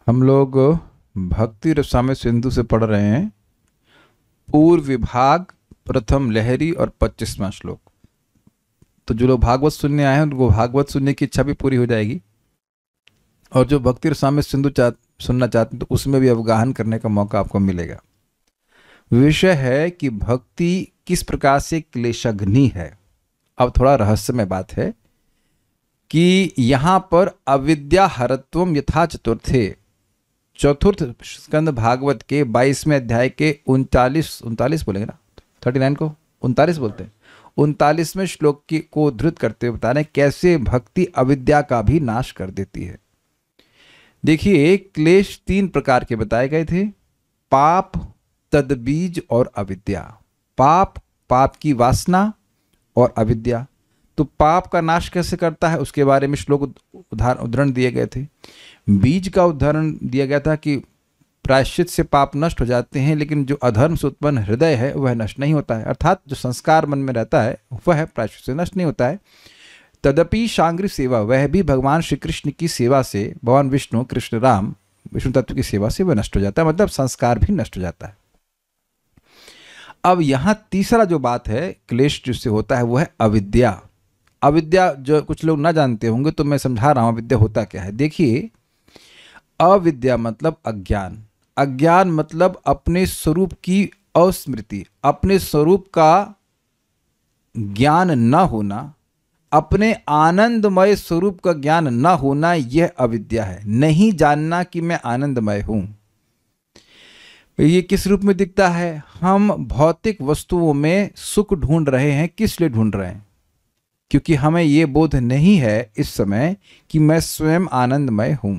हम लोग भक्ति रसामृत सिंधु से पढ़ रहे हैं पूर्व विभाग प्रथम लहरी और 25वां श्लोक। तो जो लोग भागवत सुनने आए हैं उनको भागवत सुनने की इच्छा भी पूरी हो जाएगी, और जो भक्ति रसामृत सिंधु सुनना चाहते हैं तो उसमें भी अवगाहन करने का मौका आपको मिलेगा। विषय है कि भक्ति किस प्रकार से क्लेशघ्नि है। अब थोड़ा रहस्यमय बात है कि यहाँ पर अविद्या हरत्वम यथा चतुर्थ स्कंद भागवत के 22वें अध्याय के 39 बोलेंगे ना, 39 को 39 बोलते हैं, 39वें श्लोक को उद्धृत करते हुए बता रहे हैं कैसे भक्ति अविद्या का भी नाश कर देती है। देखिए, क्लेश 3 प्रकार के बताए गए थे: पाप, तदबीज और अविद्या। पाप की वासना और अविद्या। तो पाप का नाश कैसे करता है उसके बारे में श्लोक उदाहरण दिए गए थे। बीज का उदाहरण दिया गया था कि प्रायश्चित से पाप नष्ट हो जाते हैं, लेकिन जो अधर्म से उत्पन्न हृदय है वह नष्ट नहीं होता है, अर्थात जो संस्कार मन में रहता है वह प्रायश्चित से नष्ट नहीं होता है। तदपि शांग्री सेवा, वह भी भगवान श्री कृष्ण की सेवा से, भगवान विष्णु कृष्ण राम विष्णु तत्व की सेवा से वह नष्ट हो जाता है, मतलब संस्कार भी नष्ट हो जाता है। अब यहाँ तीसरा जो बात है क्लेश जिससे होता है वो है अविद्या। अविद्या जो कुछ लोग ना जानते होंगे तो मैं समझा रहा हूँ अविद्या होता क्या है। देखिए, अविद्या मतलब अज्ञान। अज्ञान मतलब अपने स्वरूप की अस्मृति, अपने स्वरूप का ज्ञान न होना, अपने आनंदमय स्वरूप का ज्ञान न होना, यह अविद्या है। नहीं जानना कि मैं आनंदमय हूं। ये किस रूप में दिखता है? हम भौतिक वस्तुओं में सुख ढूंढ रहे हैं। किस लिए ढूंढ रहे हैं? क्योंकि हमें यह बोध नहीं है इस समय कि मैं स्वयं आनंदमय हूं।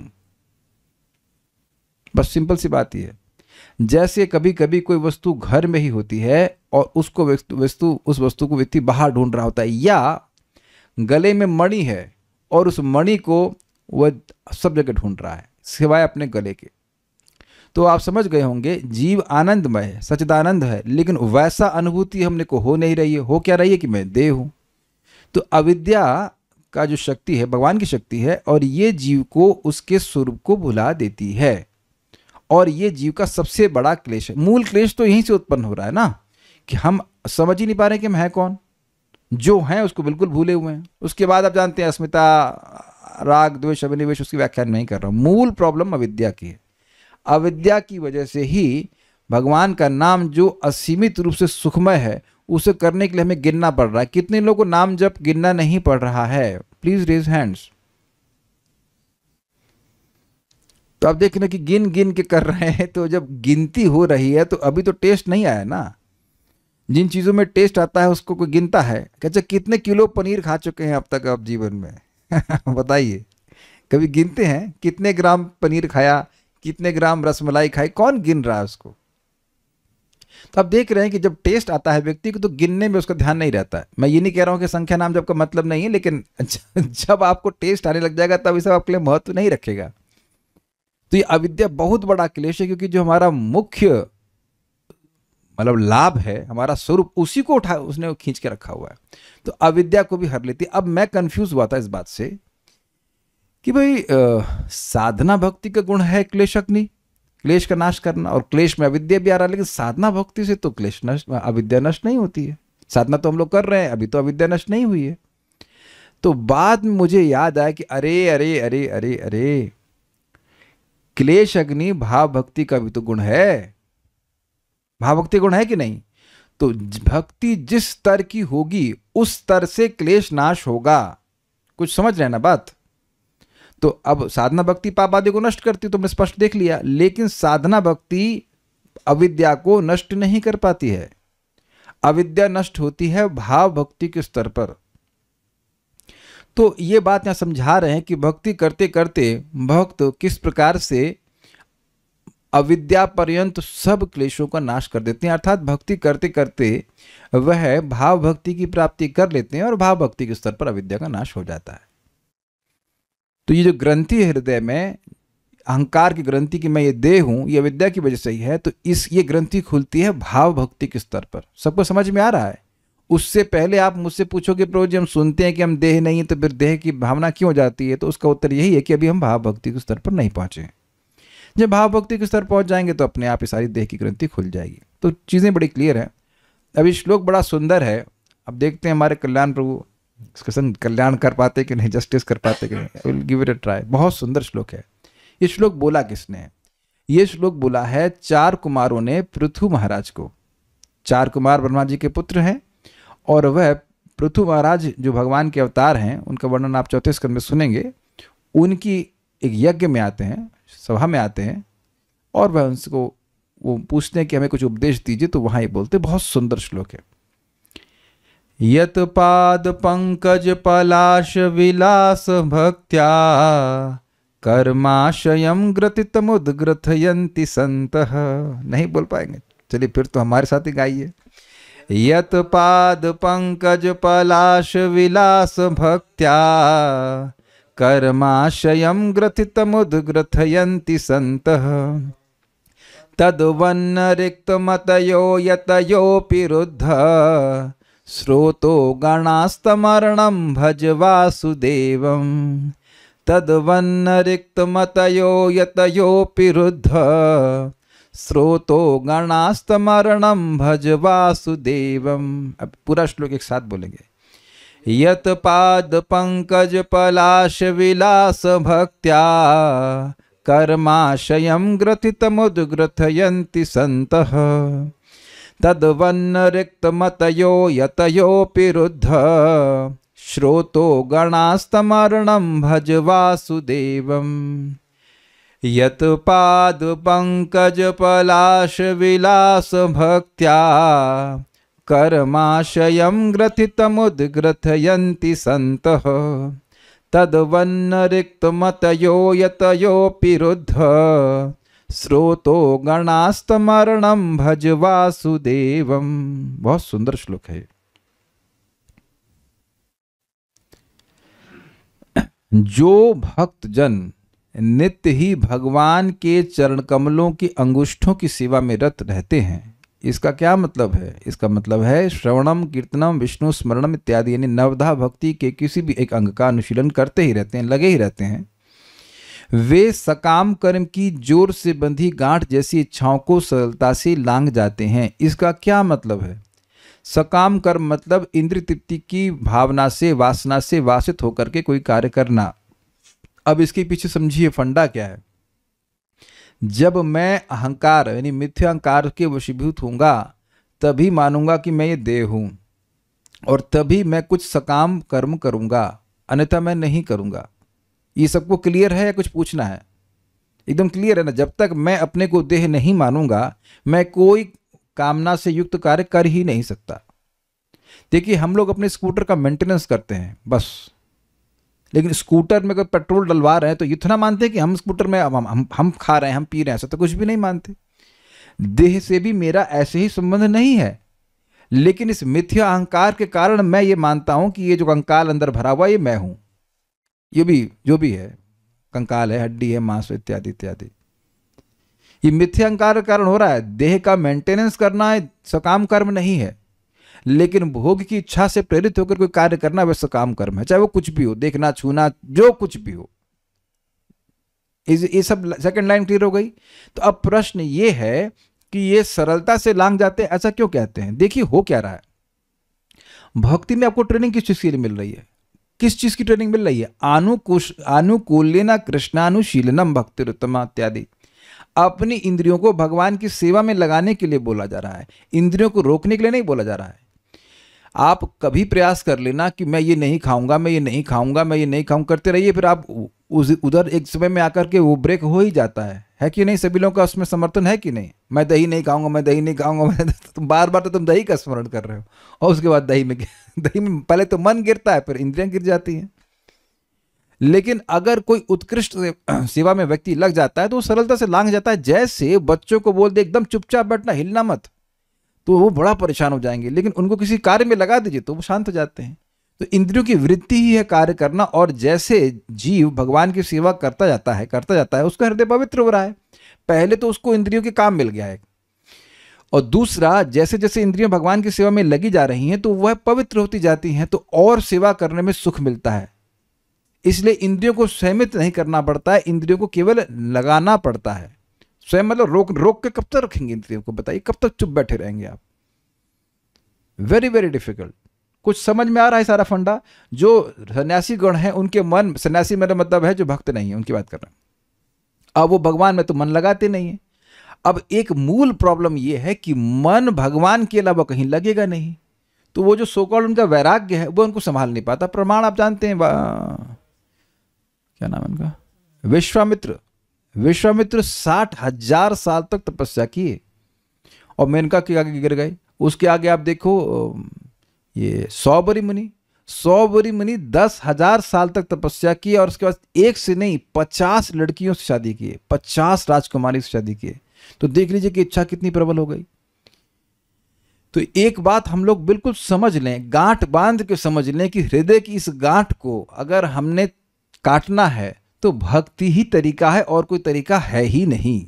बस सिंपल सी बात यह है। जैसे कभी कभी कोई वस्तु घर में ही होती है और उसको उस वस्तु को व्यक्ति बाहर ढूंढ रहा होता है, या गले में मणि है और उस मणि को वह सब जगह ढूंढ रहा है सिवाय अपने गले के। तो आप समझ गए होंगे, जीव आनंदमय है, सच्चिदानंद है, लेकिन वैसा अनुभूति हमने को हो नहीं रही है। हो क्या रही है कि मैं देह हूं। तो अविद्या का जो शक्ति है भगवान की शक्ति है, और ये जीव को उसके स्वरूप को भुला देती है, और ये जीव का सबसे बड़ा क्लेश है। मूल क्लेश तो यहीं से उत्पन्न हो रहा है ना, कि हम समझ ही नहीं पा रहे कि हम हैं कौन। जो हैं उसको बिल्कुल भूले हुए हैं। उसके बाद आप जानते हैं अस्मिता, राग, द्वेष, अभिनिवेश, उसकी व्याख्या नहीं कर रहा हूं। मूल प्रॉब्लम अविद्या की है। अविद्या की वजह से ही भगवान का नाम जो असीमित रूप से सुखमय है उसे करने के लिए हमें गिनना पड़ रहा है। कितने लोगों को नाम जप गिनना नहीं पड़ रहा है? Please raise hands. तो आप देख रहे कि गिन गिन के कर रहे हैं, तो जब गिनती हो रही है तो अभी तो टेस्ट नहीं आया ना। जिन चीजों में टेस्ट आता है उसको कोई गिनता है? अच्छा, कितने किलो पनीर खा चुके हैं अब तक आप जीवन में? बताइए, कभी गिनते हैं कितने ग्राम पनीर खाया, कितने ग्राम रसमलाई खाई? कौन गिन रहा है उसको? तो आप देख रहे हैं कि जब टेस्ट आता है व्यक्ति को तो गिनने में उसका ध्यान नहीं रहता है। मैं ये नहीं कह रहा हूं कि संख्या नाम जब का मतलब नहीं है, लेकिन जब आपको टेस्ट आने लग जाएगा तब ये सब आपके लिए महत्व नहीं रखेगा। तो ये अविद्या बहुत बड़ा क्लेश है, क्योंकि जो हमारा मुख्य मतलब लाभ है, हमारा स्वरूप, उसी को उसने खींच के रखा हुआ है। तो अविद्या को भी हर लेती है। अब मैं कंफ्यूज हुआ था इस बात से कि भाई साधना भक्ति का गुण है क्लेशघ्नि, क्लेश का नाश करना, और क्लेश में अविद्या भी आ रहा है, लेकिन साधना भक्ति से तो क्लेश नष्ट, अविद्या नष्ट नहीं होती है। साधना तो हम लोग कर रहे हैं, अभी तो अविद्या नष्ट नहीं हुई है। तो बाद में मुझे याद आया कि अरे अरे अरे अरे अरे, क्लेशघ्नि भाव भक्ति का भी तो गुण है। भाव भक्ति गुण है कि नहीं? तो भक्ति जिस स्तर की होगी उस स्तर से क्लेश नाश होगा। कुछ समझ रहे हैं ना बात? तो अब साधना भक्ति पाप आदि को नष्ट करती, तुमने स्पष्ट देख लिया, लेकिन साधना भक्ति अविद्या को नष्ट नहीं कर पाती है। अविद्या नष्ट होती है भाव भक्ति के स्तर पर। तो ये बात यहां समझा रहे हैं कि भक्ति करते करते भक्त किस प्रकार से अविद्या पर्यंत सब क्लेशों का नाश कर देते हैं। अर्थात भक्ति करते करते वह भाव भक्ति की प्राप्ति कर लेते हैं और भाव भक्ति के स्तर पर अविद्या का नाश हो जाता है। तो ये जो ग्रंथि है हृदय में, अहंकार की ग्रंथि कि मैं ये देह हूं, ये अविद्या की वजह से ही है। तो ये ग्रंथि खुलती है भाव भक्ति के स्तर पर। सबको समझ में आ रहा है? उससे पहले आप मुझसे पूछोगे प्रभु जी हम सुनते हैं कि हम देह नहीं है, तो फिर देह की भावना क्यों जाती है? तो उसका उत्तर यही है कि अभी हम भाव भक्ति के स्तर पर नहीं पहुंचे। जब भाव भक्ति के स्तर पहुंच जाएंगे तो अपने आप ही सारी देह की ग्रंथि खुल जाएगी। तो चीज़ें बड़ी क्लियर हैं। अब ये श्लोक बड़ा सुंदर है। अब देखते हैं हमारे कल्याण प्रभु इसके संग कल्याण कर पाते कि नहीं, जस्टिस कर पाते कि नहीं। Will give it a try. बहुत सुंदर श्लोक है। ये श्लोक बोला किसने है? ये श्लोक बोला है 4 कुमारों ने पृथु महाराज को। 4 कुमार ब्रह्मा जी के पुत्र हैं और वह पृथु महाराज जो भगवान के अवतार हैं, उनका वर्णन आप 34 स्कंद में सुनेंगे। उनकी एक यज्ञ में आते हैं, सभा में आते हैं और वह उनको वो पूछते हैं कि हमें कुछ उपदेश दीजिए। तो वहाँ ये बोलते, बहुत सुंदर श्लोक है। यत पाद पंकज पलाश विलास भक्त्या कर्माशयम ग्रथितमुद्ग्रथयन्ति संतः। नहीं बोल पाएंगे, चलिए फिर तो हमारे साथ ही गाइए। यत पाद पंकज पलाश विलास भक्त्या कर्माशयम ग्रथितमुद्ग्रथयन्ति संतः तद्वन्न रिक्तमतयो यतयोऽपि रुद्ध श्रोतो गणास्तमरणं भज वासुदेवं तद्वन्न रिक्तमतयो यतयोऽपि रुद्ध श्रोतो गणास्तमरणं भज वासुदेवं। अब पूरा श्लोक एक साथ बोलेंगे। यत पाद पंकज पलाश विलास भक्त्या कर्माशयं ग्रथितमुद्ग्रथयन्ति संतः तद्वन्न रिक्तमतयो यतयोऽपि रुद्ध श्रोतो गणास्तमरणं भज वासुदेवं। यत पाद पंकज पलाश विलास भक्त्या कर्माशयं ग्रथितमुद्ग्रथयन्ति संतः तद्वन्न रिक्तमतयो यतयोऽपि रुद्ध श्रोतो गणास्तमरणं भज वासुदेवं। बहुत सुंदर श्लोक है। जो भक्त जन नित्य ही भगवान के चरण कमलों की अंगुष्ठों की सेवा में रत रहते हैं, इसका क्या मतलब है? इसका मतलब है श्रवणम कीर्तनम विष्णु स्मरणम इत्यादि, यानी नवधा भक्ति के किसी भी एक अंग का अनुशीलन करते ही रहते हैं, लगे ही रहते हैं। वे सकाम कर्म की जोर से बंधी गांठ जैसी इच्छाओं को सरलता से लांघ जाते हैं। इसका क्या मतलब है? सकाम कर्म मतलब इंद्रिय तृप्ति की भावना से, वासना से वासित होकर के कोई कार्य करना। अब इसके पीछे समझिए फंडा क्या है। जब मैं अहंकार यानी मिथ्या अहंकार के वशीभूत होऊंगा तभी मानूंगा कि मैं ये देह हूं और तभी मैं कुछ सकाम कर्म करूंगा, अन्यथा मैं नहीं करूंगा। ये सबको क्लियर है या कुछ पूछना है? एकदम क्लियर है ना। जब तक मैं अपने को देह नहीं मानूंगा मैं कोई कामना से युक्त कार्य कर ही नहीं सकता। देखिए हम लोग अपने स्कूटर का मेंटेनेंस करते हैं बस, लेकिन स्कूटर में अगर पेट्रोल डलवा रहे हैं तो इतना मानते हैं कि हम स्कूटर में हम खा रहे हैं, हम पी रहे हैं, ऐसा तो कुछ भी नहीं मानते। देह से भी मेरा ऐसे ही संबंध नहीं है, लेकिन इस मिथ्या अहंकार के कारण मैं ये मानता हूं कि ये जो कंकाल अंदर भरा हुआ ये मैं हूं। ये भी जो भी है, कंकाल है, हड्डी है, मांस इत्यादि इत्यादि, ये मिथ्या अहंकार के कारण हो रहा है। देह का मेंटेनेंस करना है सकाम कर्म नहीं है, लेकिन भोग की इच्छा से प्रेरित होकर कोई कार्य करना वह सकाम कर्म है, चाहे वो कुछ भी हो, देखना छूना जो कुछ भी हो। ये सब सेकंड लाइन क्लियर हो गई। तो अब प्रश्न ये है कि ये सरलता से लांघ जाते हैं, ऐसा क्यों कहते हैं? देखिए हो क्या रहा है। भक्ति में आपको ट्रेनिंग किस चीज के लिए मिल रही है? किस चीज की ट्रेनिंग मिल रही है? आनुकूल्यना कृष्णानुशीलनम भक्तिरुत्तमा इत्यादि। अपनी इंद्रियों को भगवान की सेवा में लगाने के लिए बोला जा रहा है, इंद्रियों को रोकने के लिए नहीं बोला जा रहा है। आप कभी प्रयास कर लेना कि मैं ये नहीं खाऊंगा, मैं ये नहीं खाऊंगा, मैं ये नहीं खाऊंगा करते रहिए, फिर आप उधर एक समय में आकर के वो ब्रेक हो ही जाता है कि नहीं? सभी लोगों का उसमें समर्थन है कि नहीं? मैं दही नहीं खाऊंगा, मैं दही नहीं खाऊंगा, तुम बार बार तो तुम दही का स्मरण कर रहे हो और उसके बाद दही में पहले तो मन गिरता है, फिर इंद्रियां गिर जाती हैं। लेकिन अगर कोई उत्कृष्ट सेवा में व्यक्ति लग जाता है तो वो सरलता से लांघ जाता है। जैसे बच्चों को बोल दे एकदम चुपचाप बैठना, हिलना मत, तो वो बड़ा परेशान हो जाएंगे, लेकिन उनको किसी कार्य में लगा दीजिए तो वो शांत हो जाते हैं। तो इंद्रियों की वृत्ति ही है कार्य करना, और जैसे जीव भगवान की सेवा करता जाता है उसका हृदय पवित्र हो रहा है। पहले तो उसको इंद्रियों के काम मिल गया है, और दूसरा जैसे जैसे इंद्रियां भगवान की सेवा में लगी जा रही हैं तो वह पवित्र होती जाती हैं, तो और सेवा करने में सुख मिलता है। इसलिए इंद्रियों को सहमित नहीं करना पड़ता है, इंद्रियों को केवल लगाना पड़ता है। स्वयं मतलब रोक रोक के कब तक रखेंगे इंद्रियों को, बताइए कब तक चुप बैठे रहेंगे आप। Very very difficult. कुछ समझ में आ रहा है सारा फंडा? जो सन्यासी गण हैं उनके मन, सन्यासी मेरा मतलब है जो भक्त नहीं है उनकी बात कर रहा हूं, अब वो भगवान में तो मन लगाते नहीं है। अब एक मूल प्रॉब्लम ये है कि मन भगवान के अलावा कहीं लगेगा नहीं, तो वो जो सोकॉल्ड उनका वैराग्य है वो उनको संभाल नहीं पाता। प्रमाण आप जानते हैं, क्या नाम है उनका, विश्वामित्र। विश्वामित्र 60,000 साल तक तपस्या किए और मेनका के आगे गिर गए। उसके आगे आप देखो ये सौबरी मुनि, सौबरी मुनि 10,000 साल तक तपस्या की और उसके बाद एक से नहीं 50 लड़कियों से शादी किए, 50 राजकुमारी से शादी किए। तो देख लीजिए कि इच्छा कितनी प्रबल हो गई। तो एक बात हम लोग बिल्कुल समझ लें, गांठ बांध के समझ लें कि हृदय की इस गांठ को अगर हमने काटना है तो भक्ति ही तरीका है, और कोई तरीका है ही नहीं।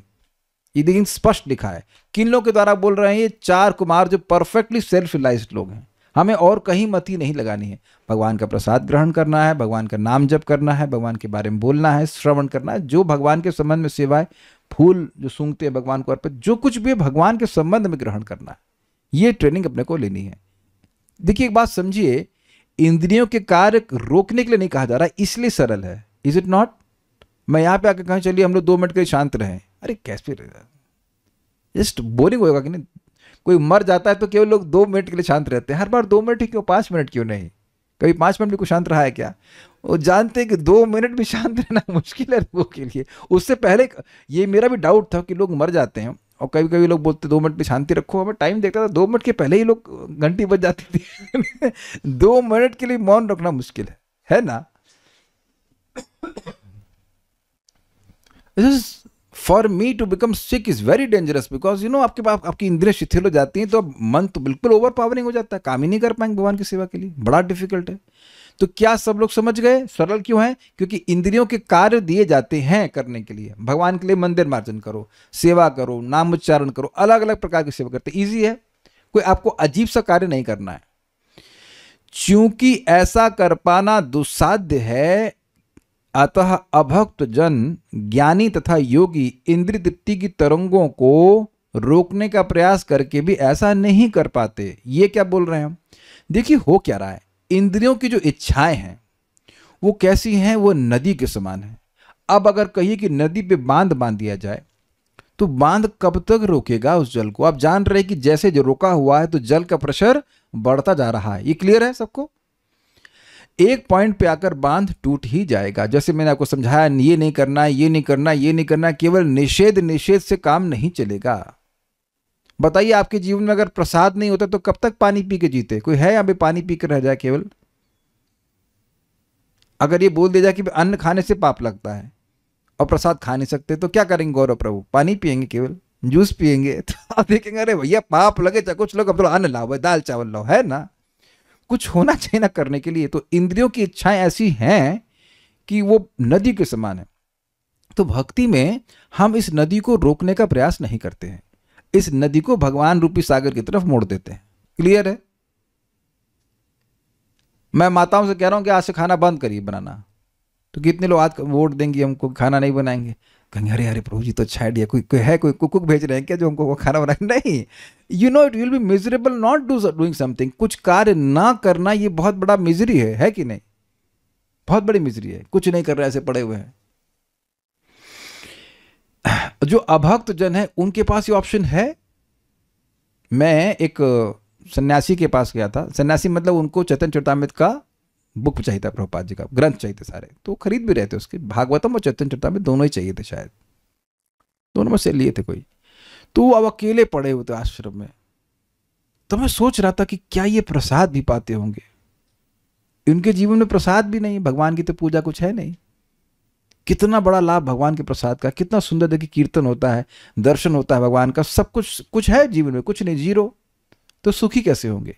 ये लेकिन स्पष्ट लिखा है। किन लोग के द्वारा बोल रहे हैं? ये 4 कुमार जो परफेक्टली सेल्फ रियलाइज्ड लोग हैं। हमें और कहीं मति नहीं लगानी है। भगवान का प्रसाद ग्रहण करना है, भगवान का नाम जप करना है, भगवान के बारे में बोलना है, श्रवण करना है, जो भगवान के संबंध में सेवाएं, फूल जो सूंघते हैं भगवान को अर्पित, जो कुछ भी भगवान के संबंध में ग्रहण करना है, ये ट्रेनिंग अपने को लेनी है। देखिए एक बात समझिए, इंद्रियों के कार्य रोकने के लिए नहीं कहा जा रहा है, इसलिए सरल है। Is it not? मैं यहां पे आके कहें चलिए हम लोग 2 मिनट के लिए शांत रहें, अरे कैसे रहेगा, जस्ट बोरिंग होगा कि नहीं। कोई मर जाता है तो केवल लोग 2 मिनट के लिए शांत रहते हैं, हर बार 2 मिनट ही क्यों, 5 मिनट क्यों नहीं? कभी 5 मिनट भी कोई शांत रहा है क्या? वो जानते हैं कि 2 मिनट भी शांत रहना मुश्किल है लोगों के लिए। उससे पहले ये मेरा भी डाउट था कि लोग मर जाते हैं और कभी कभी लोग बोलते 2 मिनट भी शांति रखो, हमें टाइम देखता था 2 मिनट के पहले ही लोग घंटी बज जाती थी 2 मिनट के लिए मौन रखना मुश्किल है ना? For me to become sick is very dangerous, because you know आपके पास आपकी इंद्रियां शिथिल हो जाती हैं, तो अब मन तो बिल्कुल ओवर पावरिंग हो जाता है, काम ही नहीं कर पाएंगे भगवान की सेवा के लिए, बड़ा डिफिकल्ट है। तो क्या सब लोग समझ गए सरल क्यों है? क्योंकि इंद्रियों के कार्य दिए जाते हैं करने के लिए। भगवान के लिए मंदिर मार्जन करो, सेवा करो, नाम उच्चारण करो, अलग अलग प्रकार की सेवा करते, ईजी है, कोई आपको अजीब सा कार्य नहीं करना है। चूंकि ऐसा कर पाना दुस्साध्य है, अतः अभक्त जन, ज्ञानी तथा योगी इंद्रिय तृप्ति की तरंगों को रोकने का प्रयास करके भी ऐसा नहीं कर पाते। ये क्या बोल रहे हैं हम? देखिए हो क्या रहा है, इंद्रियों की जो इच्छाएं हैं वो कैसी हैं? वो नदी के समान है। अब अगर कहिए कि नदी पे बांध बांध दिया जाए तो बांध कब तक रोकेगा उस जल को? आप जान रहे हैं कि जैसे जो रोका हुआ है तो जल का प्रेशर बढ़ता जा रहा है। ये क्लियर है सबको? एक पॉइंट पे आकर बांध टूट ही जाएगा। जैसे मैंने आपको समझाया, ये नहीं करना, ये नहीं करना, ये नहीं करना, केवल निषेध निषेध से काम नहीं चलेगा। बताइए आपके जीवन में अगर प्रसाद नहीं होता तो कब तक पानी पी के जीते? कोई है अभी पानी पी कर रह जाए केवल? अगर ये बोल दिया जाए कि अन्न खाने से पाप लगता है और प्रसाद खा नहीं सकते तो क्या करेंगे गौरव प्रभु? पानी पिएंगे, केवल जूस पिएंगे? तो आप देखेंगे अरे भैया पाप लगे चाहे कुछ लोग, अब तो अन्न लाओ, दाल चावल लाओ, है ना? कुछ होना चाहिए ना करने के लिए। तो इंद्रियों की इच्छाएं ऐसी हैं कि वो नदी के समान है। तो भक्ति में हम इस नदी को रोकने का प्रयास नहीं करते हैं, इस नदी को भगवान रूपी सागर की तरफ मोड़ देते हैं। क्लियर है? मैं माताओं से कह रहा हूं कि आज से खाना बंद करिए बनाना, तो कितने लोग आज वोट देंगे हमको, खाना नहीं बनाएंगे? कहेंगे अरे अरे प्रभु जी तो अच्छा आइडिया, कोई कुक भेज रहे हैं क्या जो हमको वो खाना बनाए? नहीं, you know it will be miserable not doing something. कुछ कार्य ना करना ये बहुत बड़ा मिजरी है कि नहीं? बहुत बड़ी मिजरी है, कुछ नहीं कर रहे ऐसे पड़े हुए हैं। जो अभक्त जन है उनके पास ये ऑप्शन है। मैं एक सन्यासी के पास गया था, सन्यासी मतलब उनको चैतन्य चरितामृत का बुक चाहिए था, प्रभुपाद जी का ग्रंथ चाहिए थे सारे, तो खरीद भी रहे थे उसके, भागवतम और चैतन्य चरितामृत दोनों ही चाहिए थे, शायद दोनों में से लिए थे कोई। तो अब अकेले पड़े हुए थे आश्रम में, तो मैं सोच रहा था कि क्या ये प्रसाद भी पाते होंगे? इनके जीवन में प्रसाद भी नहीं, भगवान की तो पूजा कुछ है नहीं। कितना बड़ा लाभ भगवान के प्रसाद का, कितना सुंदर देखिए कीर्तन होता है, दर्शन होता है भगवान का, सब कुछ है जीवन में, कुछ नहीं, जीरो। तो सुखी कैसे होंगे?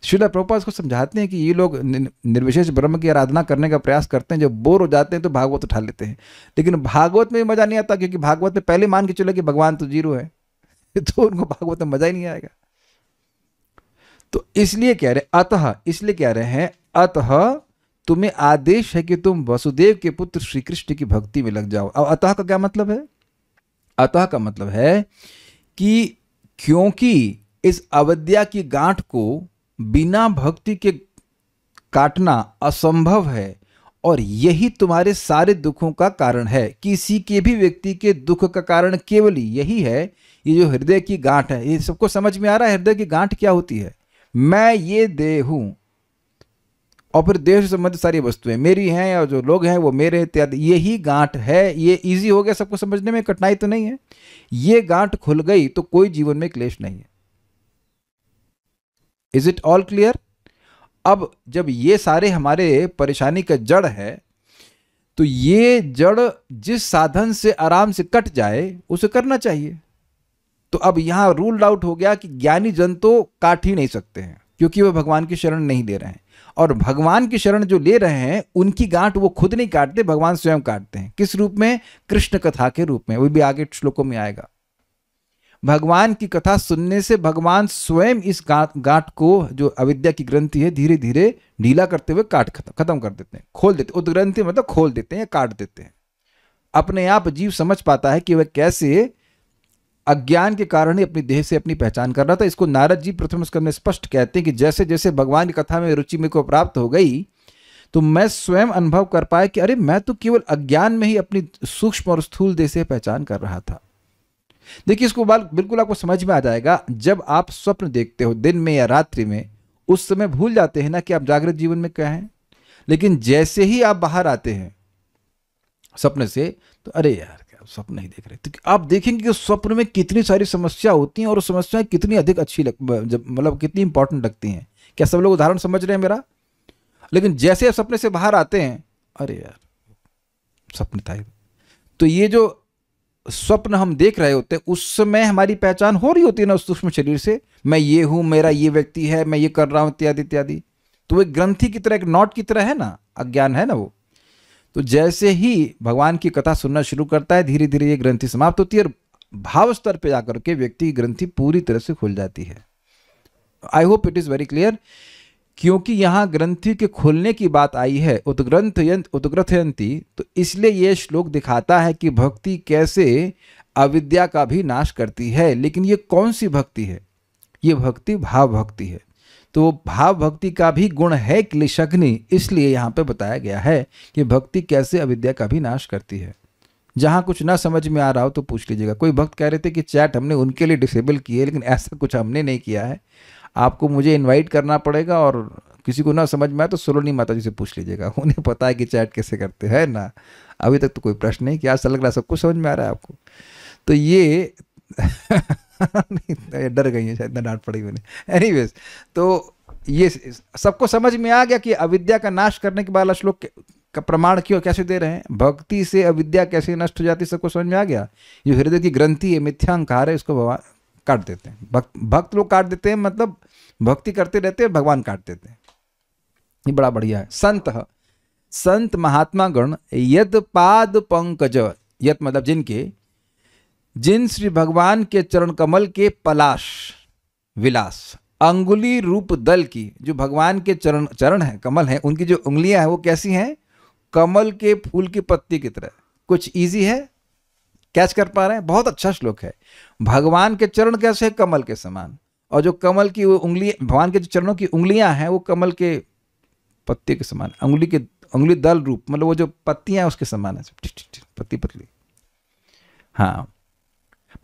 श्रील प्रभुपाद को समझाते हैं कि ये लोग निर्विशेष ब्रह्म की आराधना करने का प्रयास करते हैं, जब बोर हो जाते हैं तो भागवत उठा लेते हैं, लेकिन भागवत में मजा नहीं आता, क्योंकि भागवत में पहले मान के चले कि भगवान तो जीरो है तो उनको भागवत में मजा ही नहीं आएगा। तो इसलिए कह रहे इसलिए कह रहे हैं अतः तुम्हें आदेश है कि तुम वसुदेव के पुत्र श्री कृष्ण की भक्ति में लग जाओ। अब अतः का क्या मतलब है? अतः का मतलब है कि क्योंकि इस अविद्या की गांठ को बिना भक्ति के काटना असंभव है और यही तुम्हारे सारे दुखों का कारण है। किसी के भी व्यक्ति के दुख का कारण केवल यही है, ये जो हृदय की गांठ है। ये सबको समझ में आ रहा है हृदय की गांठ क्या होती है? मैं ये देह हूं और फिर देह से संबंधित सारी वस्तुएं मेरी हैं और जो लोग हैं वो मेरे इत्यादि, यही गांठ है। ये इजी हो गया सबको समझने में, कठिनाई तो नहीं है। ये गांठ खुल गई तो कोई जीवन में क्लेश नहीं है। Is it all clear? अब जब ये सारे हमारे परेशानी का जड़ है तो ये जड़ जिस साधन से आराम से कट जाए उसे करना चाहिए। तो अब यहां रूल्ड आउट हो गया कि ज्ञानी जन तो काट ही नहीं सकते हैं क्योंकि वह भगवान की शरण नहीं ले रहे हैं, और भगवान की शरण जो ले रहे हैं उनकी गांठ वो खुद नहीं काटते, भगवान स्वयं काटते हैं। किस रूप में? कृष्ण कथा के रूप में। वो भी आगे श्लोकों में आएगा। भगवान की कथा सुनने से भगवान स्वयं इस गांठ को, जो अविद्या की ग्रंथि है, धीरे धीरे ढीला करते हुए काट खत्म कर देते हैं, खोल देते। उद्ग्रंथि मतलब खोल देते हैं या काट देते हैं। अपने आप जीव समझ पाता है कि वह कैसे अज्ञान के कारण ही अपनी देह से अपनी पहचान कर रहा था। इसको नारद जी प्रथम स्कंद में स्पष्ट कहते हैं कि जैसे जैसे भगवान की कथा में रुचि मेरे को प्राप्त हो गई तो मैं स्वयं अनुभव कर पाया कि अरे मैं तो केवल अज्ञान में ही अपनी सूक्ष्म और स्थूल देह से पहचान कर रहा था। देखिए, इसको बिल्कुल आपको समझ में आ जाएगा। जब आप स्वप्न देखते हो दिन में या रात्रि में, उस समय भूल जाते हैं ना कि आप जागृत जीवन में क्या हैं। लेकिन जैसे ही आप बाहर आते हैं सपने से तो अरे यार क्या स्वप्न नहीं देख रहे, तो आप देखेंगे कि स्वप्न में कितनी सारी समस्या होती हैं और समस्याएं कितनी अधिक अच्छी मतलब कितनी इंपॉर्टेंट लगती हैं। क्या सब लोग उदाहरण समझ रहे हैं मेरा? लेकिन जैसे आप सपने से बाहर आते हैं, अरे यार सपने था। तो ये जो स्वप्न हम देख रहे होते हैं उस समय हमारी पहचान हो रही होती है ना उस सूक्ष्म शरीर से, मैं ये हूं, मेरा ये व्यक्ति है, मैं ये कर रहा हूं, इत्यादि इत्यादि। तो वो एक ग्रंथि की तरह, एक नॉट की तरह है ना, अज्ञान है ना वो। तो जैसे ही भगवान की कथा सुनना शुरू करता है, धीरे धीरे ये ग्रंथि समाप्त होती है और भाव स्तर पर जाकर के व्यक्ति की ग्रंथि पूरी तरह से खुल जाती है। I hope it is very clear. क्योंकि यहां ग्रंथि के खुलने की बात आई है, उद्ग्रथयंती, तो इसलिए यह श्लोक दिखाता है कि भक्ति कैसे अविद्या का भी नाश करती है। लेकिन ये कौन सी भक्ति है? ये भक्ति भाव भक्ति है। तो भाव भक्ति का भी गुण है क्लेशग्नि, इसलिए यहां पे बताया गया है कि भक्ति कैसे अविद्या का भी नाश करती है। जहां कुछ ना समझ में आ रहा हो तो पूछ लीजिएगा। कोई भक्त कह रहे थे कि चैट हमने उनके लिए डिसेबल की है, लेकिन ऐसा कुछ हमने नहीं किया है। आपको मुझे इनवाइट करना पड़ेगा और किसी को ना समझ में आए तो सोलोनी माता जी से पूछ लीजिएगा, उन्हें पता है कि चैट कैसे करते हैं ना। अभी तक तो कोई प्रश्न नहीं, क्या लग रहा है सब कुछ समझ में आ रहा है आपको? तो ये डर गई है शायद, इतना डांट पड़ी उन्हें। एनीवेज, तो ये सबको समझ में आ गया कि अविद्या का नाश करने के बाद श्लोक का प्रमाण क्यों कैसे दे रहे हैं, भक्ति से अविद्या कैसे नष्ट हो जाती, सबको समझ में आ गया। जो हृदय की ग्रंथि है, मिथ्या अहंकार है, इसको भगवान काट देते हैं। भक्त लोग काट देते हैं, मतलब भक्ति करते रहते हैं, भगवान काट देते हैं। ये बड़ा बढ़िया है। संत महात्मा गण यद पाद पंकज, यद मतलब जिनके, जिन श्री भगवान के चरण कमल के पलाश विलास अंगुली रूप दल की, जो भगवान के चरण है, कमल है, उनकी जो उंगलियां हैं वो कैसी हैं? कमल के फूल की पत्ती की तरह। कुछ इजी है, कैच कर पा रहे हैं? बहुत अच्छा श्लोक है। भगवान के चरण कैसे? कमल के समान। और जो कमल की उंगली, भगवान के जो चरणों की उंगलियां हैं वो कमल के पत्ते के समान, उंगली दल रूप, मतलब वो जो पत्तियां हैं उसके समान है, पत्ती पतली। हाँ,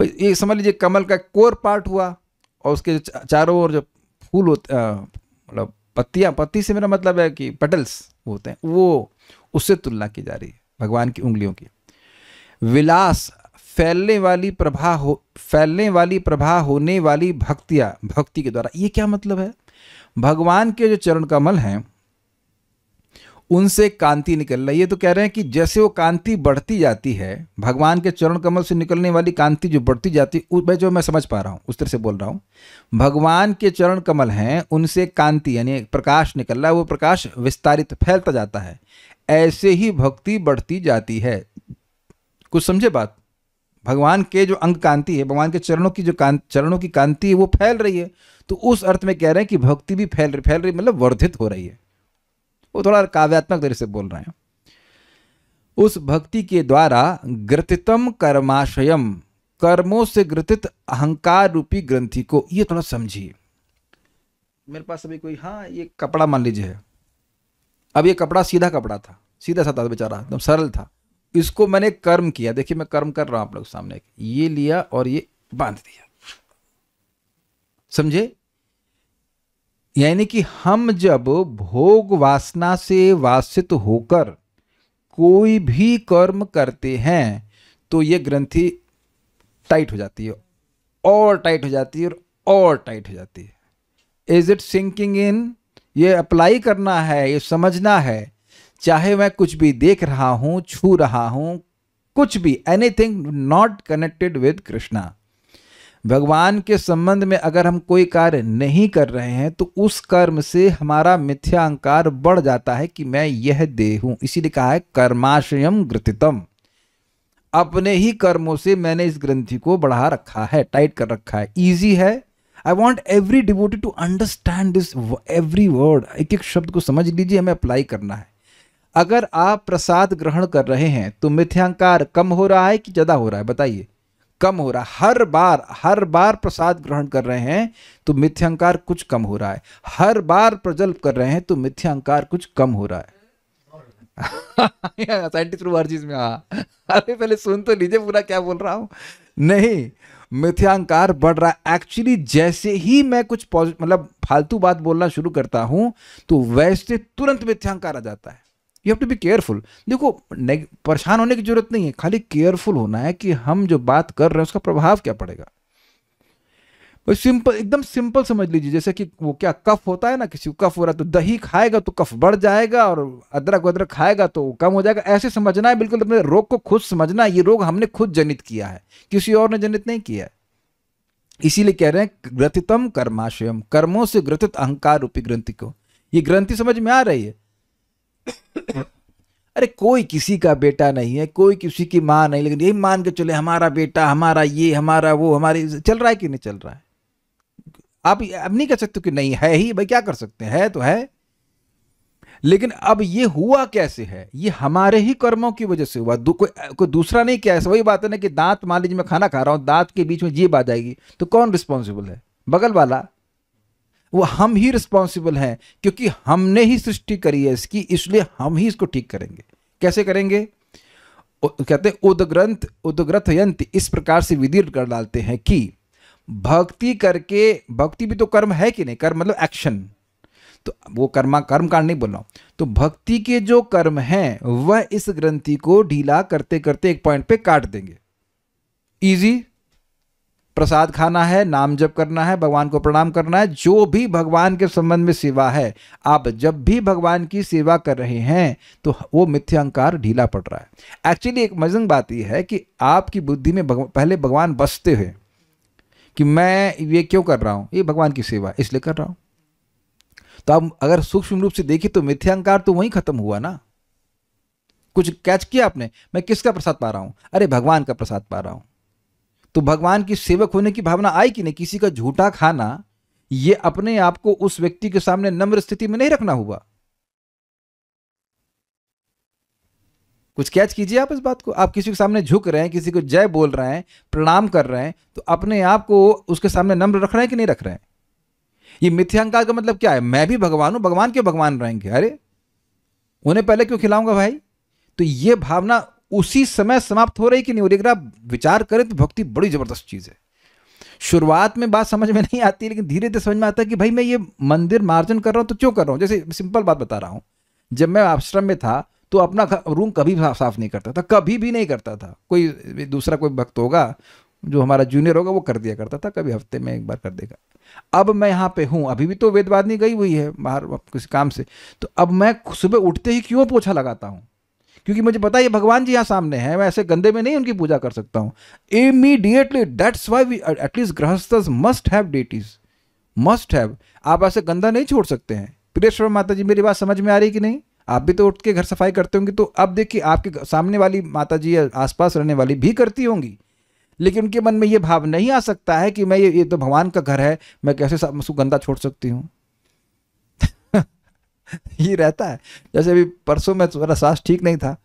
ये समझ लीजिए कमल का कोर पार्ट हुआ और उसके चारों ओर जो फूल होते, मतलब पत्तियां, पत्ती से मेरा मतलब है कि पेटल्स होते हैं, वो उससे तुलना की जा रही है भगवान की उंगलियों की। विलास, फैलने वाली प्रभा होने वाली भक्ति के द्वारा। ये क्या मतलब है? भगवान के जो चरण कमल हैं उनसे कांति निकल रही है। तो कह रहे हैं कि जैसे वो कांति बढ़ती जाती है, भगवान के चरण कमल से निकलने वाली कांति जो बढ़ती जाती है, जो मैं समझ पा रहा हूं उस तरह से बोल रहा हूं। भगवान के चरण कमल हैं, उनसे कांति यानी प्रकाश निकल रहा है, वो प्रकाश विस्तारित फैलता जाता है। ऐसे ही भक्ति बढ़ती जाती है। कुछ समझे बात? भगवान के जो अंग कांति है, भगवान के चरणों की जो चरणों की कांति है वो फैल रही है। तो उस अर्थ में कह रहे हैं कि भक्ति भी फैल रही मतलब वर्धित हो रही है। वो थोड़ा काव्यात्मक तरह से बोल रहे हैं। उस भक्ति के द्वारा ग्रथितम कर्माशयम, कर्मों से ग्रथित अहंकार रूपी ग्रंथि को, ये थोड़ा समझिए। मेरे पास अभी कोई, हाँ ये कपड़ा मान लीजिए है, अब ये कपड़ा सीधा कपड़ा था, सीधा सा था बेचारा, एकदम सरल था, इसको मैंने कर्म किया, देखिए मैं कर्म कर रहा हूं आप लोग सामने, ये लिया और ये बांध दिया, समझे? यानी कि हम जब भोग वासना से वासित होकर कोई भी कर्म करते हैं तो ये ग्रंथि टाइट हो जाती है, और टाइट हो जाती है, और टाइट हो जाती है। Is it sinking in? ये अप्लाई करना है, ये समझना है। चाहे मैं कुछ भी देख रहा हूं, छू रहा हूं, कुछ भी, anything not connected with Krishna, भगवान के संबंध में अगर हम कोई कार्य नहीं कर रहे हैं तो उस कर्म से हमारा मिथ्या अहंकार बढ़ जाता है कि मैं यह देह हूं। इसीलिए कहा है कर्माशयम ग्रथितम, अपने ही कर्मों से मैंने इस ग्रंथि को बढ़ा रखा है, टाइट कर रखा है। इजी है। I want every devotee to understand this every word, एक एक शब्द को समझ लीजिए, हमें अप्लाई करना है। अगर आप प्रसाद ग्रहण कर रहे हैं तो मिथ्यांकार कम हो रहा है कि ज्यादा हो रहा है? बताइए। कम हो रहा है। हर बार प्रसाद ग्रहण कर रहे हैं तो मिथ्यांकार कुछ कम हो रहा है। हर बार प्रजल्प कर रहे हैं तो मिथ्यांकार कुछ कम हो रहा है। साइंटिस्ट हर चीज में, हाँ, अरे पहले सुन तो लीजिए पूरा क्या बोल रहा हूं। नहीं, मिथ्यांकार बढ़ रहा है। एक्चुअली जैसे ही मैं कुछ मतलब फालतू बात बोलना शुरू करता हूं तो वैसे तुरंत मिथ्यांकार आ जाता है। You have to be careful. देखो, परेशान होने की जरूरत नहीं है, खाली केयरफुल होना है कि हम जो बात कर रहे हैं उसका प्रभाव क्या पड़ेगा। सिंपल, एकदम सिंपल समझ लीजिए। जैसे कि वो क्या कफ होता है ना, किसी को कफ हो रहा है तो दही खाएगा तो कफ बढ़ जाएगा, और अदरक खाएगा तो कम हो जाएगा। ऐसे समझना है, बिल्कुल अपने रोग को खुद समझना है। ये रोग हमने खुद जनित किया है, किसी और ने जनित नहीं किया है। इसीलिए कह रहे हैं ग्रथितम कर्माशयम, कर्मों से ग्रथित अहंकार रूपी ग्रंथि को। ये ग्रंथि समझ में आ रही है? अरे कोई किसी का बेटा नहीं है, कोई किसी की मां नहीं, लेकिन यही मान के चले हमारा बेटा, हमारा ये, हमारा वो, हमारी, चल रहा है कि नहीं चल रहा है? आप अब नहीं कह सकते कि नहीं है ही, भाई क्या कर सकते हैं, है तो है। लेकिन अब ये हुआ कैसे है? ये हमारे ही कर्मों की वजह से हुआ, कोई दूसरा नहीं किया। वही बात है ना कि दांत, मान लीजिए मैं खाना खा रहा हूं, दांत के बीच में जीभ आ जाएगी तो कौन रिस्पॉन्सिबल है? बगल वाला। वो हम ही रिस्पॉन्सिबल हैं, क्योंकि हमने ही सृष्टि करी है इसकी, इसलिए हम ही इसको ठीक करेंगे। कैसे करेंगे? कहते हैं उदग्रथ यंत्र, इस प्रकार से विधि कर डालते हैं कि भक्ति करके, भक्ति भी तो कर्म है कि नहीं? कर्म मतलब एक्शन, तो वो कर्म कांड नहीं बोल रहा हूं। तो भक्ति के जो कर्म हैं वह इस ग्रंथि को ढीला करते करते एक पॉइंट पे काट देंगे। इजी। प्रसाद खाना है, नाम जप करना है, भगवान को प्रणाम करना है, जो भी भगवान के संबंध में सेवा है, आप जब भी भगवान की सेवा कर रहे हैं तो वो मिथ्यांकार ढीला पड़ रहा है। एक्चुअली एक मजेदार बात यह है कि आपकी बुद्धि में पहले भगवान बसते हुए कि मैं ये क्यों कर रहा हूं, ये भगवान की सेवा इसलिए कर रहा हूं। तो आप अगर सूक्ष्म रूप से देखिए तो मिथ्यांकार तो वहीं खत्म हुआ ना। कुछ कैच किया आपने? मैं किसका प्रसाद पा रहा हूं? अरे भगवान का प्रसाद पा रहा हूं। तो भगवान की सेवक होने की भावना आई कि नहीं? किसी का झूठा खाना, ये अपने आप को उस व्यक्ति के सामने नम्र स्थिति में नहीं रखना हुआ। कुछ कैच कीजिए आप इस बात को। आप किसी के सामने झुक रहे हैं, किसी को जय बोल रहे हैं, प्रणाम कर रहे हैं, तो अपने आप को उसके सामने नम्र रख रहे हैं कि नहीं रख रहे हैं? ये मिथ्यांकार का मतलब क्या है? मैं भी भगवान हूं, भगवान के भगवान रहेंगे, अरे उन्हें पहले क्यों खिलाऊंगा भाई? तो ये भावना उसी समय समाप्त हो रही कि नहीं हो रही? अगर आप विचार करें तो भक्ति बड़ी जबरदस्त चीज है। शुरुआत में बात समझ में नहीं आती, लेकिन धीरे धीरे समझ में आता है कि भाई मैं ये मंदिर मार्जन कर रहा हूं तो क्यों कर रहा हूं। जैसे सिंपल बात बता रहा हूं, जब मैं आश्रम में था तो अपना रूम कभी साफ नहीं करता था, कभी भी नहीं करता था। कोई दूसरा कोई भक्त होगा जो हमारा जूनियर होगा वो कर दिया करता था, कभी हफ्ते में एक बार कर देगा। अब मैं यहाँ पे हूँ, अभी भी तो वेदवादिनी गई हुई है बाहर किसी काम से, तो अब मैं सुबह उठते ही क्यों पोछा लगाता हूँ? क्योंकि मुझे पता है ये भगवान जी यहाँ सामने हैं, मैं ऐसे गंदे में नहीं उनकी पूजा कर सकता हूँ immediately. That's why we at least गृहस्थस must have deities, must have. आप ऐसे गंदा नहीं छोड़ सकते हैं। प्रियेश्वर माता जी, मेरी बात समझ में आ रही कि नहीं? आप भी तो उठ के घर सफाई करते होंगे, तो अब देखिए आपके सामने वाली माता जी या आसपास रहने वाली भी करती होंगी, लेकिन उनके मन में ये भाव नहीं आ सकता है कि मैं ये तो भगवान का घर है, मैं कैसे उसको गंदा छोड़ सकती हूँ। ये रहता है। जैसे अभी परसों में मेरा सांस ठीक नहीं था,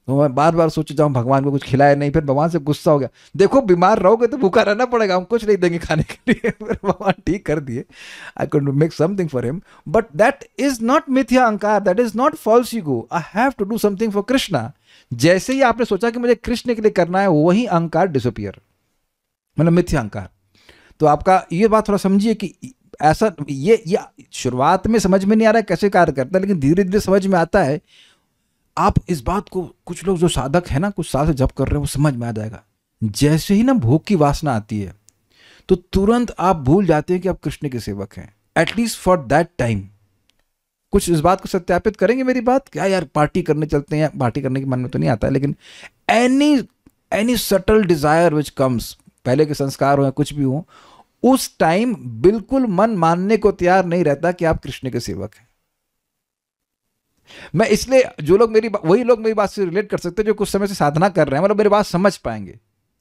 तो मैं बार बार सोच जाऊँ भगवान को कुछ खिलाया नहीं, फिर भगवान से गुस्सा हो गया, देखो बीमार रहोगे तो भूखा रहना पड़ेगा, हम कुछ नहीं देंगे खाने के लिए। फिर भगवान ठीक कर दिए, I could make something for him, but that is not मिथ्या अहंकार, that is not false ego, I have to do something for Krishna. जैसे ही आपने सोचा कि मुझे कृष्ण के लिए करना है, वही अहंकार डिसअपियर, मतलब मिथ्या अहंकार। तो आपका ये बात थोड़ा समझिए कि ऐसा ये शुरुआत में समझ में नहीं आ रहा है कैसे कार्य करता है, लेकिन धीरे धीरे समझ में आता है। आप इस बात को, कुछ लोग जो साधक है ना, कुछ साल से जप कर रहे हैं, वो समझ में आ जाएगा। जैसे ही ना भोग की वासना आती है तो तुरंत आप भूल जाते हैं कि आप कृष्ण के सेवक हैं, एटलीस्ट फॉर दैट टाइम। कुछ इस बात को सत्यापित करेंगे मेरी बात, क्या यार पार्टी करने चलते हैं, पार्टी करने के मन में तो नहीं आता है, लेकिन any subtle desire which comes, पहले के संस्कार हो या कुछ भी हो, उस टाइम बिल्कुल मन मानने को तैयार नहीं रहता कि आप कृष्ण के सेवक हैं। मैं इसलिए, जो लोग वही लोग मेरी बात से रिलेट कर सकते हैं जो कुछ समय से साधना कर रहे हैं, मतलब मेरी बात समझ पाएंगे।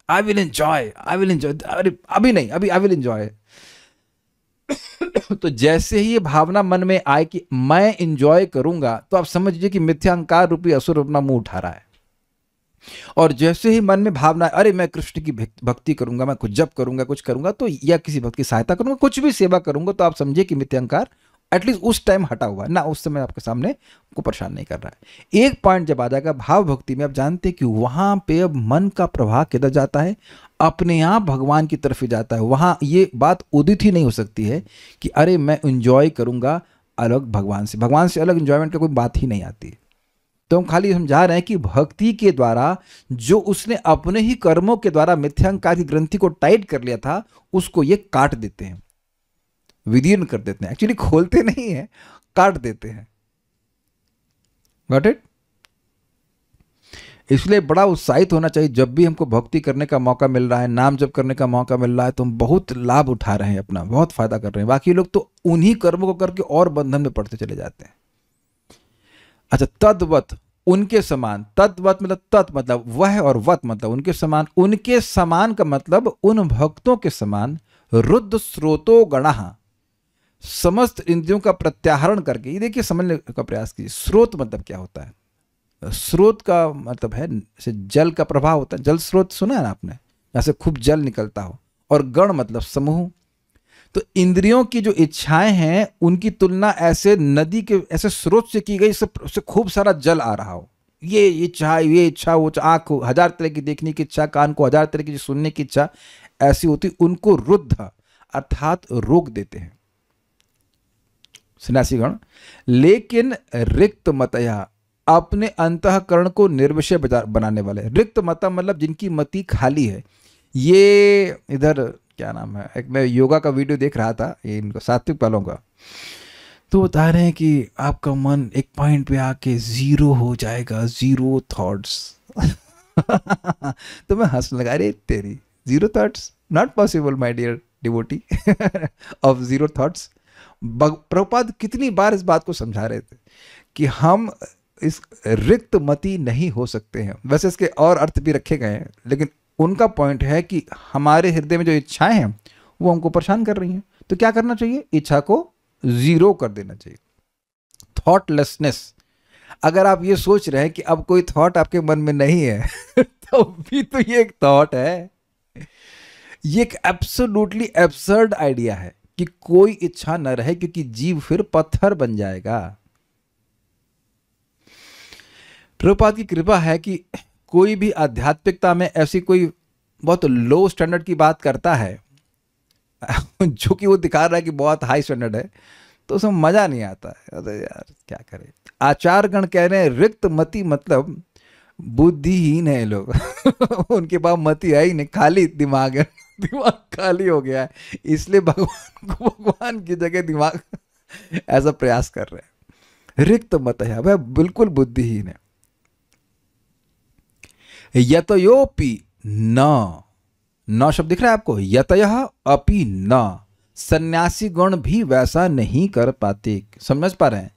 आई विल एंजॉय, अरे अभी नहीं, अभी आई विल एंजॉय। तो जैसे ही ये भावना मन में आए कि मैं एंजॉय करूंगा, तो आप समझिए कि मिथ्या अहंकार रूपी असुर अपना मुंह उठा रहा है। और जैसे ही मन में भावना, अरे मैं कृष्ण की भक्ति करूंगा, मैं कुछ जप करूंगा, कुछ करूंगा, तो या किसी भक्त की सहायता करूंगा, कुछ भी सेवा करूंगा, तो आप समझिए कि मिथ्या अहंकार एटलीस्ट उस टाइम हटा हुआ ना, उस समय आपके सामने को परेशान नहीं कर रहा है। एक पॉइंट जब आ जाएगा भाव भक्ति में, आप जानते हैं कि वहां पे अब मन का प्रवाह किधर जाता है, अपने आप भगवान की तरफ ही जाता है। वहां ये बात उदित ही नहीं हो सकती है कि अरे मैं एंजॉय करूंगा अलग भगवान से अलग एंजॉयमेंट का कोई बात ही नहीं आती। तो हम खाली समझा रहे हैं कि भक्ति के द्वारा जो उसने अपने ही कर्मों के द्वारा मिथ्यांकार की ग्रंथि को टाइट कर लिया था, उसको ये काट देते हैं, विदीर्ण कर देते हैं। एक्चुअली खोलते नहीं है, काट देते हैं। Got it? इसलिए बड़ा उत्साहित होना चाहिए जब भी हमको भक्ति करने का मौका मिल रहा है, नाम जप करने का मौका मिल रहा है, तो हम बहुत लाभ उठा रहे हैं, अपना बहुत फायदा कर रहे हैं। बाकी लोग तो उन्हीं कर्मों को करके और बंधन में पड़ते चले जाते हैं। अच्छा, तद्वत उनके समान, तद्वत मतलब तत् मतलब वह, और वत मतलब उनके समान। उनके समान का मतलब उन भक्तों के समान, रुद्ध स्रोतो गणः, समस्त इंद्रियों का प्रत्याहरण करके। ये देखिए, समझने का प्रयास कीजिए, स्रोत मतलब क्या होता है। स्रोत का मतलब है जैसे जल का प्रवाह होता है, जल स्रोत सुना है ना आपने, जैसे खूब जल निकलता हो। और गण मतलब समूह। तो इंद्रियों की जो इच्छाएं हैं, उनकी तुलना ऐसे नदी के ऐसे स्रोत से की गई, उससे खूब सारा जल आ रहा हो। ये इच्छा, वो आँख को 1000 तरह की देखने की इच्छा, कान को 1000 तरह की सुनने की इच्छा, ऐसी होती, उनको रुद्ध अर्थात रोक देते हैं सन्यासीगण। लेकिन रिक्त मतया, अपने अंतःकरण को निर्विषय बनाने वाले। रिक्त मता मतलब जिनकी मति खाली है। ये इधर क्या नाम है, एक मैं योगा का वीडियो देख रहा था, ये इनको सात्विक वालों का, तो बता रहे हैं कि आपका मन एक पॉइंट पे आके जीरो हो जाएगा, जीरो थॉट्स। तो मैं हंसने लगा, अरे तेरी zero thoughts, not possible my dear devotee of zero thoughts. Prabhupada कितनी बार इस बात को समझा रहे थे कि हम इस रिक्त मति नहीं हो सकते हैं। वैसे इसके और अर्थ भी रखे गए हैं, लेकिन उनका पॉइंट है कि हमारे हृदय में जो इच्छाएं हैं वो हमको परेशान कर रही हैं। तो क्या करना चाहिए, इच्छा को जीरो कर देना चाहिए, थॉटलेसनेस। अगर आप ये सोच रहे हैं कि अब कोई थॉट आपके मन में नहीं है तो भी तो ये एक थॉट है। ये एक एब्सोल्युटली एब्सर्ड आइडिया है कि कोई इच्छा न रहे, क्योंकि जीव फिर पत्थर बन जाएगा। प्रभुपाद की कृपा है कि कोई भी आध्यात्मिकता में ऐसी कोई बहुत लो स्टैंडर्ड की बात करता है जो कि वो दिखा रहा है कि बहुत हाई स्टैंडर्ड है, तो उसमें मजा नहीं आता है। अरे यार क्या करें। आचार्यगण कह रहे हैं रिक्त मति मतलब बुद्धिहीन है लोग। उनके पास मति है ही नहीं, खाली दिमाग है, दिमाग खाली हो गया है, इसलिए भगवान की जगह दिमाग ऐसा प्रयास कर रहे हैं। रिक्त मत है, वह बिल्कुल बुद्धिहीन है। यतयोपि न शब्द दिख रहा है आपको, यतयः अपि न, सन्यासी गण भी वैसा नहीं कर पाते। समझ पा रहे हैं?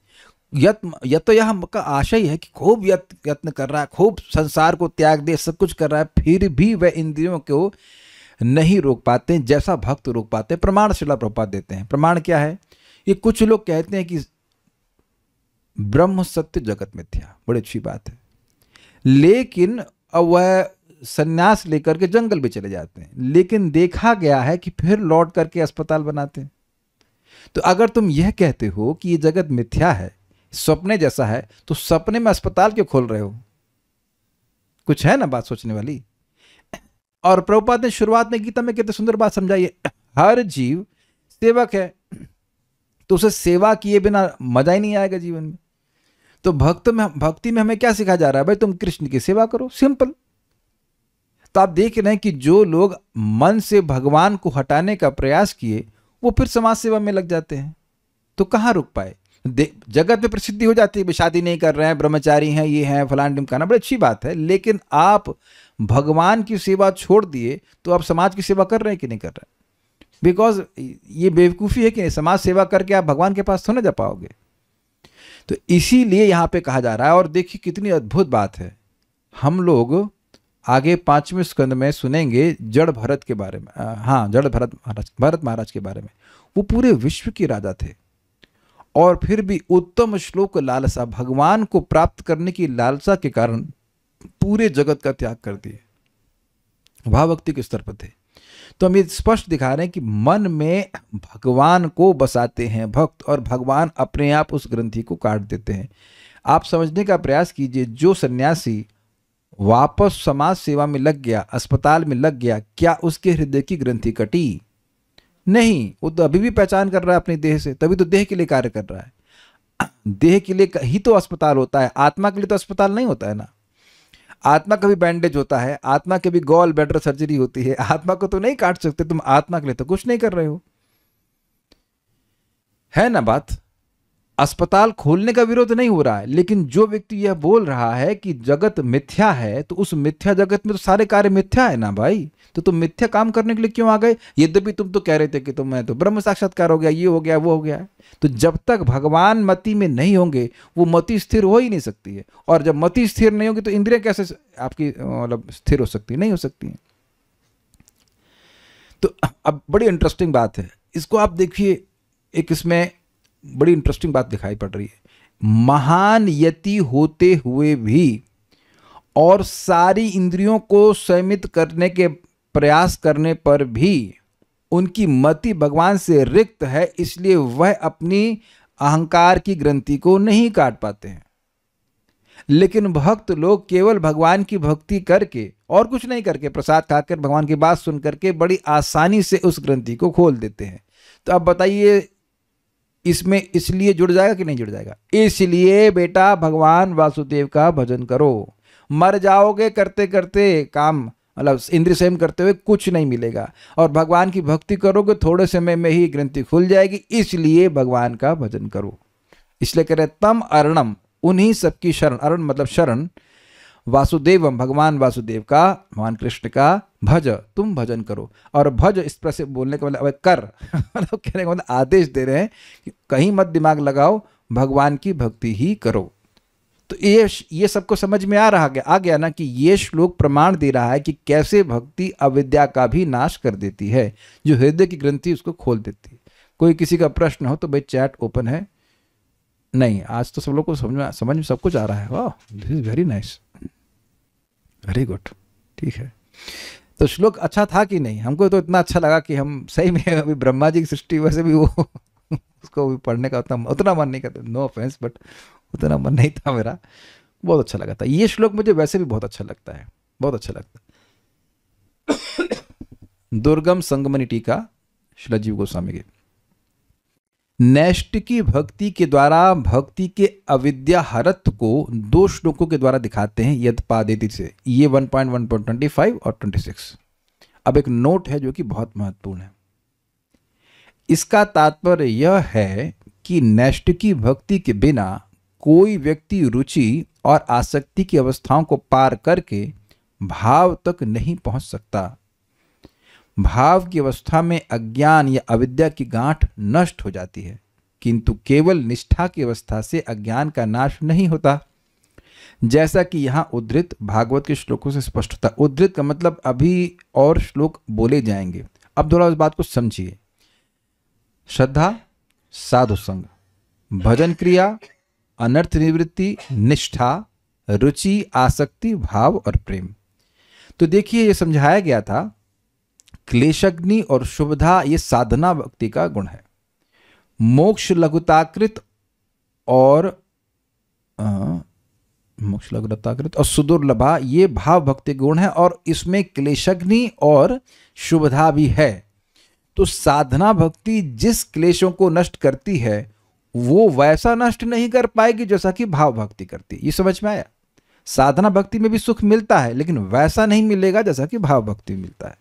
यतयः का आशय है कि खूब यत्न कर रहा है, खूब संसार को त्याग दे, सब कुछ कर रहा है, फिर भी वह इंद्रियों को नहीं रोक पाते जैसा भक्त रोक पाते। प्रमाण शिला प्रभुपाद देते हैं। प्रमाण क्या है? ये कुछ लोग कहते हैं कि ब्रह्म सत्य जगत मिथ्या, बड़ी अच्छी बात है, लेकिन अब वह संन्यास लेकर के जंगल में चले जाते हैं, लेकिन देखा गया है कि फिर लौट करके अस्पताल बनाते हैं। तो अगर तुम यह कहते हो कि ये जगत मिथ्या है, सपने जैसा है, तो सपने में अस्पताल क्यों खोल रहे हो? कुछ है ना बात सोचने वाली। और प्रभुपाद ने शुरुआत में गीता में कितनी सुंदर बात समझाई है, हर जीव सेवक है, तो उसे सेवा किए बिना मजा ही नहीं आएगा जीवन में। तो भक्ति में हमें क्या सिखाया जा रहा है? भाई तुम कृष्ण की सेवा करो, सिंपल। तो आप देख रहे हैं कि जो लोग मन से भगवान को हटाने का प्रयास किए, वो फिर समाज सेवा में लग जाते हैं। तो कहाँ रुक पाए? जगत में प्रसिद्धि हो जाती है, शादी नहीं कर रहे हैं, ब्रह्मचारी हैं, ये हैं, फलान ढिमकाना, बड़ी अच्छी बात है। लेकिन आप भगवान की सेवा छोड़ दिए तो आप समाज की सेवा कर रहे हैं कि नहीं कर रहे हैं? बिकॉज ये बेवकूफ़ी है कि समाज सेवा करके आप भगवान के पास थोड़ा जा पाओगे। तो इसीलिए यहाँ पे कहा जा रहा है। और देखिए कितनी अद्भुत बात है, हम लोग आगे 5वें स्कंद में सुनेंगे जड़ भरत के बारे में। हाँ, जड़ भरत महाराज के बारे में। वो पूरे विश्व के राजा थे और फिर भी उत्तम श्लोक लालसा, भगवान को प्राप्त करने की लालसा के कारण पूरे जगत का त्याग कर दिए। भाव भक्ति के स्तर पर थे। तो हम ये स्पष्ट दिखा रहे हैं कि मन में भगवान को बसाते हैं भक्त, और भगवान अपने आप उस ग्रंथि को काट देते हैं। आप समझने का प्रयास कीजिए, जो सन्यासी वापस समाज सेवा में लग गया, अस्पताल में लग गया, क्या उसके हृदय की ग्रंथि कटी? नहीं, वो तो अभी भी पहचान कर रहा है अपने देह से, तभी तो देह के लिए कार्य कर रहा है। देह के लिए ही तो अस्पताल होता है, आत्मा के लिए तो अस्पताल नहीं होता है ना। आत्मा का भी बैंडेज होता है, आत्मा के भी गॉल ब्लैडर सर्जरी होती है। आत्मा को तो नहीं काट सकते तुम, आत्मा के लिए तो कुछ नहीं कर रहे हो, है ना बात। अस्पताल खोलने का विरोध नहीं हो रहा है, लेकिन जो व्यक्ति यह बोल रहा है कि जगत मिथ्या है, तो उस मिथ्या जगत में तो सारे कार्य मिथ्या है ना भाई। तो तुम मिथ्या काम करने के लिए क्यों आ गए? यद्यपि तुम तो कह रहे थे कि तुम्हें तो ब्रह्म साक्षात्कार हो गया, ये हो गया, वो हो गया। तो जब तक भगवान मति में नहीं होंगे, वो मति स्थिर हो ही नहीं सकती है। और जब मति स्थिर नहीं होगी तो इंद्रियां कैसे आपकी मतलब स्थिर हो सकती? नहीं हो सकती है। तो अब बड़ी इंटरेस्टिंग बात है, इसको आप देखिए। एक इसमें बड़ी इंटरेस्टिंग बात दिखाई पड़ रही है। महान यति होते हुए भी और सारी इंद्रियों को संयमित करने के प्रयास करने पर भी उनकी मति भगवान से रिक्त है, इसलिए वह अपनी अहंकार की ग्रंथि को नहीं काट पाते हैं। लेकिन भक्त लोग केवल भगवान की भक्ति करके और कुछ नहीं करके, प्रसाद खाकर, भगवान की बात सुन करके बड़ी आसानी से उस ग्रंथि को खोल देते हैं। तो अब बताइए, इसमें इसलिए जुड़ जाएगा कि नहीं जुड़ जाएगा? इसलिए बेटा भगवान वासुदेव का भजन करो। मर जाओगे करते करते काम, मतलब इंद्रिय संयम करते हुए कुछ नहीं मिलेगा। और भगवान की भक्ति करोगे, थोड़े समय में ही ग्रंथि खुल जाएगी। इसलिए भगवान का भजन करो। इसलिए कह रहे तम अरणम, उन्हीं सबकी शरण, अरण मतलब शरण, वासुदेवम, भगवान वासुदेव का, भगवान कृष्ण का भज, तुम भजन करो। और भज इस तरह से बोलने का मतलब कर मतलब कहने का मतलब आदेश दे रहे हैं कि कहीं मत दिमाग लगाओ, भगवान की भक्ति ही करो। तो ये सबको समझ में आ गया ना कि ये श्लोक प्रमाण दे रहा है कि कैसे भक्ति अविद्या का भी नाश कर देती है, जो हृदय की ग्रंथि उसको खोल देती है। कोई किसी का प्रश्न हो तो भाई चैट ओपन है। नहीं, आज तो सब लोग को समझ में सब कुछ आ रहा है। वाह, this is very nice, very good. ठीक है, तो श्लोक अच्छा था कि नहीं? हमको तो इतना अच्छा लगा कि हम सही में अभी ब्रह्मा जी की सृष्टि, वैसे भी वो उसको भी पढ़ने का उतना मन नहीं करता, नो ऑफेंस, बट उतना मन नहीं था मेरा। बहुत अच्छा लगा था ये श्लोक, मुझे वैसे भी बहुत अच्छा लगता है, बहुत अच्छा लगता है। दुर्गम संगमनी टीका, श्रीजीव गोस्वामी की। नैष्टिकी भक्ति के द्वारा भक्ति के अविद्या हरत्व को 2 श्लोकों के द्वारा दिखाते हैं यदपादेति से। ये 1.1.25 और 26। अब एक नोट है जो कि बहुत महत्वपूर्ण है। इसका तात्पर्य यह है कि नैष्टिकी भक्ति के बिना कोई व्यक्ति रुचि और आसक्ति की अवस्थाओं को पार करके भाव तक नहीं पहुंच सकता। भाव की अवस्था में अज्ञान या अविद्या की गांठ नष्ट हो जाती है, किंतु केवल निष्ठा की अवस्था से अज्ञान का नाश नहीं होता, जैसा कि यहां उद्धृत भागवत के श्लोकों से स्पष्ट होता। उद्धृत का मतलब अभी और श्लोक बोले जाएंगे। अब थोड़ा इस बात को समझिए। श्रद्धा, साधु संग, भजन क्रिया, अनर्थ निवृत्ति, निष्ठा, रुचि, आसक्ति, भाव और प्रेम। तो देखिए ये समझाया गया था, क्लेशग्नि और शुभधा ये साधना भक्ति का गुण है। मोक्ष लघुताकृत और मोक्ष लघुताकृत और सुदुर्लभा ये भाव भक्ति गुण है, और इसमें क्लेशग्नि और शुभधा भी है। तो साधना भक्ति जिस क्लेशों को नष्ट करती है वो वैसा नष्ट नहीं कर पाएगी जैसा कि भाव भक्ति करती है। ये समझ में आया? साधना भक्ति में भी सुख मिलता है लेकिन वैसा नहीं मिलेगा जैसा कि भाव भक्ति में मिलता है।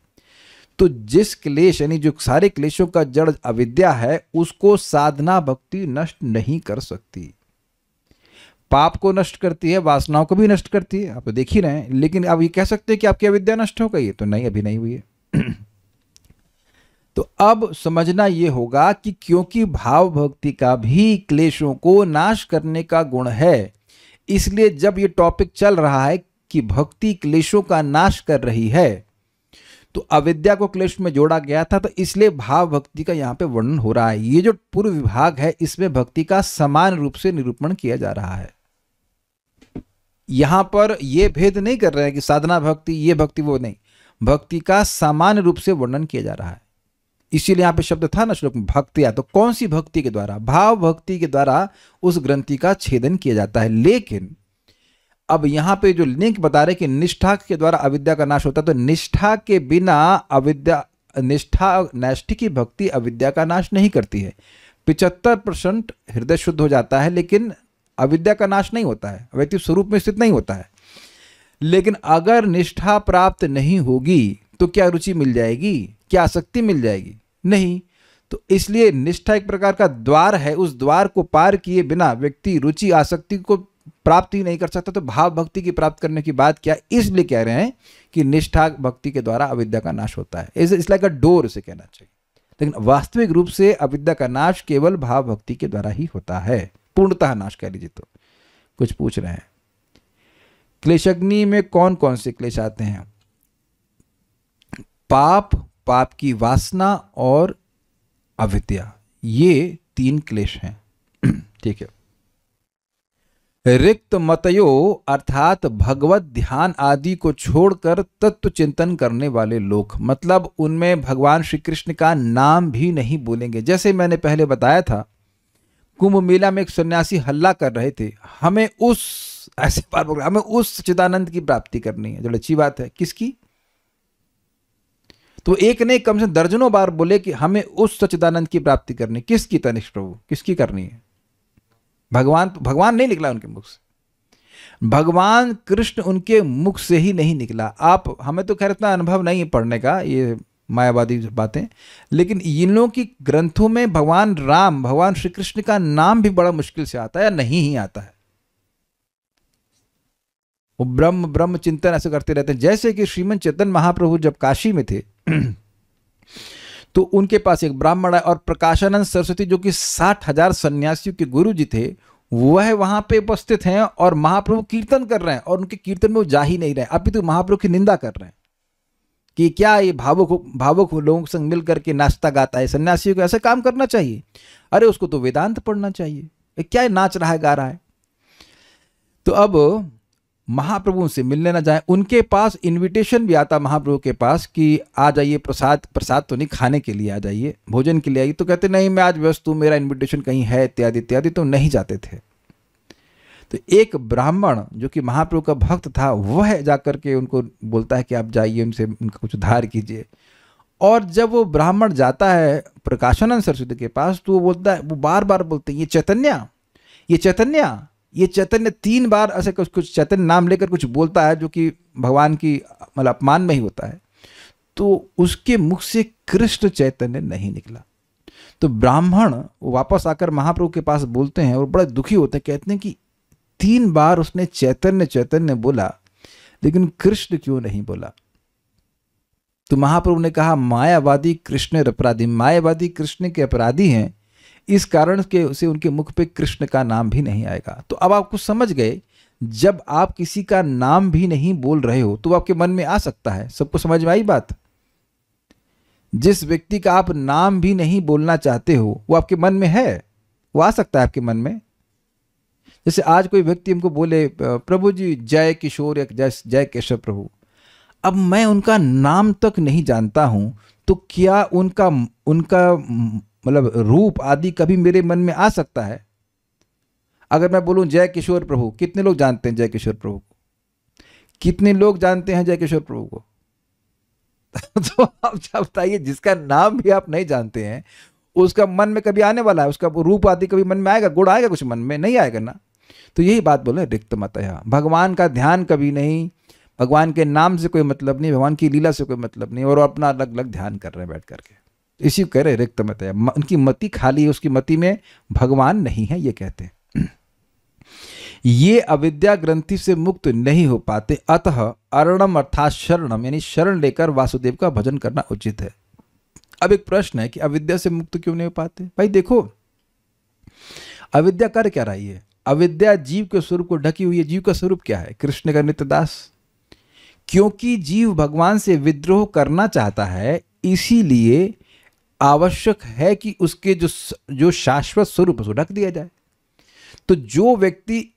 तो जिस क्लेश यानी जो सारे क्लेशों का जड़ अविद्या है उसको साधना भक्ति नष्ट नहीं कर सकती। पाप को नष्ट करती है, वासनाओं को भी नष्ट करती है, आप तो देख ही रहे हैं। लेकिन आप ये कह सकते हैं कि आपकी अविद्या नष्ट हो गई है? तो नहीं, अभी नहीं हुई है। तो अब समझना ये होगा कि क्योंकि भाव भक्ति का भी क्लेशों को नाश करने का गुण है, इसलिए जब ये टॉपिक चल रहा है कि भक्ति क्लेशों का नाश कर रही है, तो अविद्या को क्लेश में जोड़ा गया था, तो इसलिए भाव भक्ति का यहाँ पे वर्णन हो रहा है। ये जो पूर्व विभाग है इसमें भक्ति का समान रूप से निरूपण किया जा रहा है। यहां पर यह भेद नहीं कर रहे हैं कि साधना भक्ति ये भक्ति वो नहीं, भक्ति का सामान्य रूप से वर्णन किया जा रहा है। इसीलिए यहां पे शब्द था ना श्लोक में भक्तिया, तो कौन सी भक्ति के द्वारा? भाव भक्ति के द्वारा उस ग्रंथि का छेदन किया जाता है। लेकिन अब यहां पे जो लिंक बता रहे कि निष्ठा के द्वारा अविद्या का नाश होता है, तो निष्ठा के बिना अविद्या, निष्ठा नैष्ठिक की भक्ति अविद्या का नाश नहीं करती है। 75% हृदय शुद्ध हो जाता है लेकिन अविद्या का नाश नहीं होता है, व्यक्ति स्वरूप में स्थित नहीं होता है। लेकिन अगर निष्ठा प्राप्त नहीं होगी तो क्या रुचि मिल जाएगी? क्या आसक्ति मिल जाएगी? नहीं। तो इसलिए निष्ठा एक प्रकार का द्वार है, उस द्वार को पार किए बिना व्यक्ति रुचि आसक्ति को प्राप्त ही नहीं कर सकता। तो भाव भक्ति की प्राप्त करने की बात क्या? इसलिए कह रहे हैं कि निष्ठा भक्ति के द्वारा अविद्या का नाश होता है। इस लाइक अ डोर से कहना चाहिए, लेकिन वास्तविक रूप से अविद्या का नाश केवल भाव भक्ति के द्वारा ही होता है, पूर्णतः नाश कह लीजिए। तो कुछ पूछ रहे हैं, क्लेशग्नि में कौन कौन से क्लेश आते हैं? पाप, पाप की वासना और अविद्या, ये 3 क्लेश हैं। ठीक है। रिक्त मतयो अर्थात भगवत ध्यान आदि को छोड़कर तत्व चिंतन करने वाले लोग, मतलब उनमें भगवान श्री कृष्ण का नाम भी नहीं बोलेंगे। जैसे मैंने पहले बताया था, कुंभ मेला में एक सन्यासी हल्ला कर रहे थे, हमें उस ऐसे बार बोल रहे, हमें उस सच्चिदानंद की प्राप्ति करनी है। जो अच्छी बात है, किसकी? तो एक ने कम से दर्जनों बार बोले कि हमें उस सच्चिदानंद की प्राप्ति करनी। किसकी? तनिष्ठ प्रभु, किसकी करनी है? भगवान नहीं निकला उनके मुख से, भगवान कृष्ण उनके मुख से ही नहीं निकला। आप, हमें तो खैर इतना अनुभव नहीं है पढ़ने का, ये मायावादी बातें, लेकिन इन लोगों की ग्रंथों में भगवान राम, भगवान श्री कृष्ण का नाम भी बड़ा मुश्किल से आता है या नहीं ही आता है। वो ब्रह्म ब्रह्म चिंतन ऐसे करते रहते हैं। जैसे कि श्रीमद चैतन्य महाप्रभु जब काशी में थे तो उनके पास एक ब्राह्मण है और प्रकाशानंद सरस्वती जो कि 60,000 सन्यासियों के गुरु जी थे, वह वहां पे उपस्थित हैं और महाप्रभु कीर्तन कर रहे हैं और उनके कीर्तन में वो जा ही नहीं रहे, अभी तो महाप्रभु की निंदा कर रहे हैं कि क्या ये भावुक लोगों के संग मिल करके नाचता गाता है, सन्यासियों को ऐसा काम करना चाहिए। अरे उसको तो वेदांत पढ़ना चाहिए, क्या ये नाच रहा है गा रहा है। तो अब महाप्रभु उनसे मिलने ना जाए, उनके पास इनविटेशन भी आता महाप्रभु के पास कि आ जाइए, प्रसाद तो नहीं, खाने के लिए आ जाइए, भोजन के लिए आइए। तो कहते नहीं, मैं आज व्यस्त हूं, मेरा इनविटेशन कहीं है, इत्यादि इत्यादि, तो नहीं जाते थे। तो एक ब्राह्मण जो कि महाप्रभु का भक्त था, वह जाकर के उनको बोलता है कि आप जाइए, उनसे उनका कुछ उद्धार कीजिए। और जब वो ब्राह्मण जाता है प्रकाशानंद सरस्वती के पास, तो वो बोलता है, वो बार बार बोलते हैं, ये चैतन्य, ये चैतन्य, ये चैतन्य, 3 बार ऐसे कुछ चैतन्य नाम लेकर कुछ बोलता है जो कि भगवान की मतलब अपमान में ही होता है। तो उसके मुख से कृष्ण चैतन्य नहीं निकला। तो ब्राह्मण वापस आकर महाप्रभु के पास बोलते हैं और बड़ा दुखी होते हैं, कहते हैं कि 3 बार उसने चैतन्य चैतन्य बोला लेकिन कृष्ण क्यों नहीं बोला। तो महाप्रभु ने कहा, मायावादी कृष्ण अपराधी, मायावादी कृष्ण के अपराधी हैं, इस कारण के उसे उनके मुख पे कृष्ण का नाम भी नहीं आएगा। तो अब आप कुछ समझ गए, जब आप किसी का नाम भी नहीं बोल रहे हो तो आपके मन में आ सकता है। सबको समझ में आई बात? जिस व्यक्ति का आप नाम भी नहीं बोलना चाहते हो वो आपके मन में है, वो आ सकता है आपके मन में। जैसे आज कोई व्यक्ति हमको बोले प्रभु जी जय किशोर या जय जय केशव प्रभु, अब मैं उनका नाम तक नहीं जानता हूं, तो क्या उनका उनका मतलब रूप आदि कभी मेरे मन में आ सकता है? अगर मैं बोलूं जय किशोर प्रभु, कितने लोग जानते हैं जय किशोर प्रभु को? कितने लोग जानते हैं जय किशोर प्रभु को? तो आप बताइए, जिसका नाम भी आप नहीं जानते हैं उसका मन में कभी आने वाला है? उसका रूप आदि कभी मन में आएगा? गुण आएगा कुछ मन में? नहीं आएगा ना। तो यही बात बोले, रिक्त मतया, भगवान का ध्यान कभी नहीं, भगवान के नाम से कोई मतलब नहीं, भगवान की लीला से कोई मतलब नहीं, और अपना अलग अलग ध्यान कर रहे हैं बैठ करके। इसी को कह रहे रिक्त मतया, उनकी मति खाली है, उसकी मति में भगवान नहीं है, ये कहते हैं। ये अविद्या ग्रंथि से मुक्त नहीं हो पाते, अतः अरणम अर्थात शरणम, यानी शरण लेकर वासुदेव का भजन करना उचित है। अब एक प्रश्न है कि अविद्या से मुक्त क्यों नहीं हो पाते? भाई देखो, अविद्या कर क्या रही है? अविद्या जीव के स्वरूप को ढकी हुई है। जीव का स्वरूप क्या है? कृष्ण का नित्य दास। क्योंकि जीव भगवान से विद्रोह करना चाहता है, इसीलिए आवश्यक है कि उसके जो शाश्वत स्वरूप है उसको ढक दिया जाए। तो जो व्यक्ति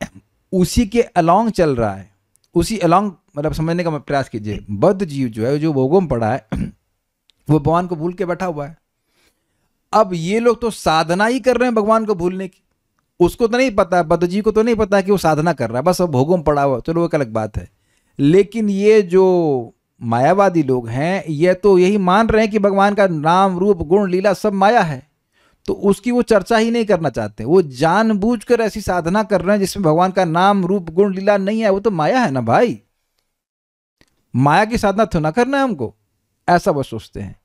उसी के अलोंग चल रहा है, उसी अलोंग, मतलब समझने का प्रयास कीजिए, बद्ध जीव जो है, जो भोगों में पड़ा है, वो भगवान को भूल के बैठा हुआ है। अब ये लोग तो साधना ही कर रहे हैं भगवान को भूलने की, उसको तो नहीं पता, बद्ध जीव को तो नहीं पता कि वो साधना कर रहा है, बस वो भोगों में पड़ा हुआ, चलो वो एक अलग बात है। लेकिन ये जो मायावादी लोग हैं, ये तो यही मान रहे हैं कि भगवान का नाम रूप गुण लीला सब माया है, तो उसकी वो चर्चा ही नहीं करना चाहते। वो जानबूझकर ऐसी साधना कर रहे हैं जिसमें भगवान का नाम रूप गुण लीला नहीं है, वो तो माया है ना भाई, माया की साधना तो ना करना है हमको, ऐसा वो सोचते हैं।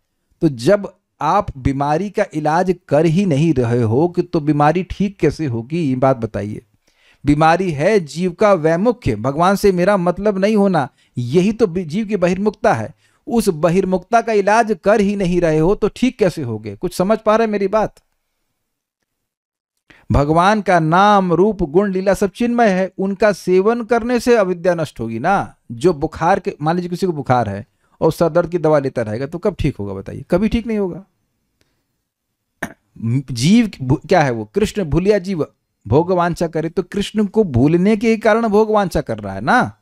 तो जब आप बीमारी का इलाज कर ही नहीं रहे हो कि तो बीमारी ठीक कैसे होगी? ये बात बताइए। बीमारी है जीव का वैमुख्य, भगवान से मेरा मतलब नहीं होना, यही तो जीव की बहिर्मुखता है। उस बहिर्मुखता का इलाज कर ही नहीं रहे हो तो ठीक कैसे होगे? कुछ समझ पा रहे मेरी बात? भगवान का नाम रूप गुण लीला सब चिन्मय है, उनका सेवन करने से अविद्या नष्ट होगी ना। जो बुखार के, मान लीजिए किसी को बुखार है और सर दर्द की दवा लेता रहेगा तो कब ठीक होगा बताइए? कभी ठीक नहीं होगा। जीव क्या है? वो कृष्ण भूलिया जीव, भोगवांछा करे, तो कृष्ण को भूलने के कारण भोगवांछा कर रहा है ना।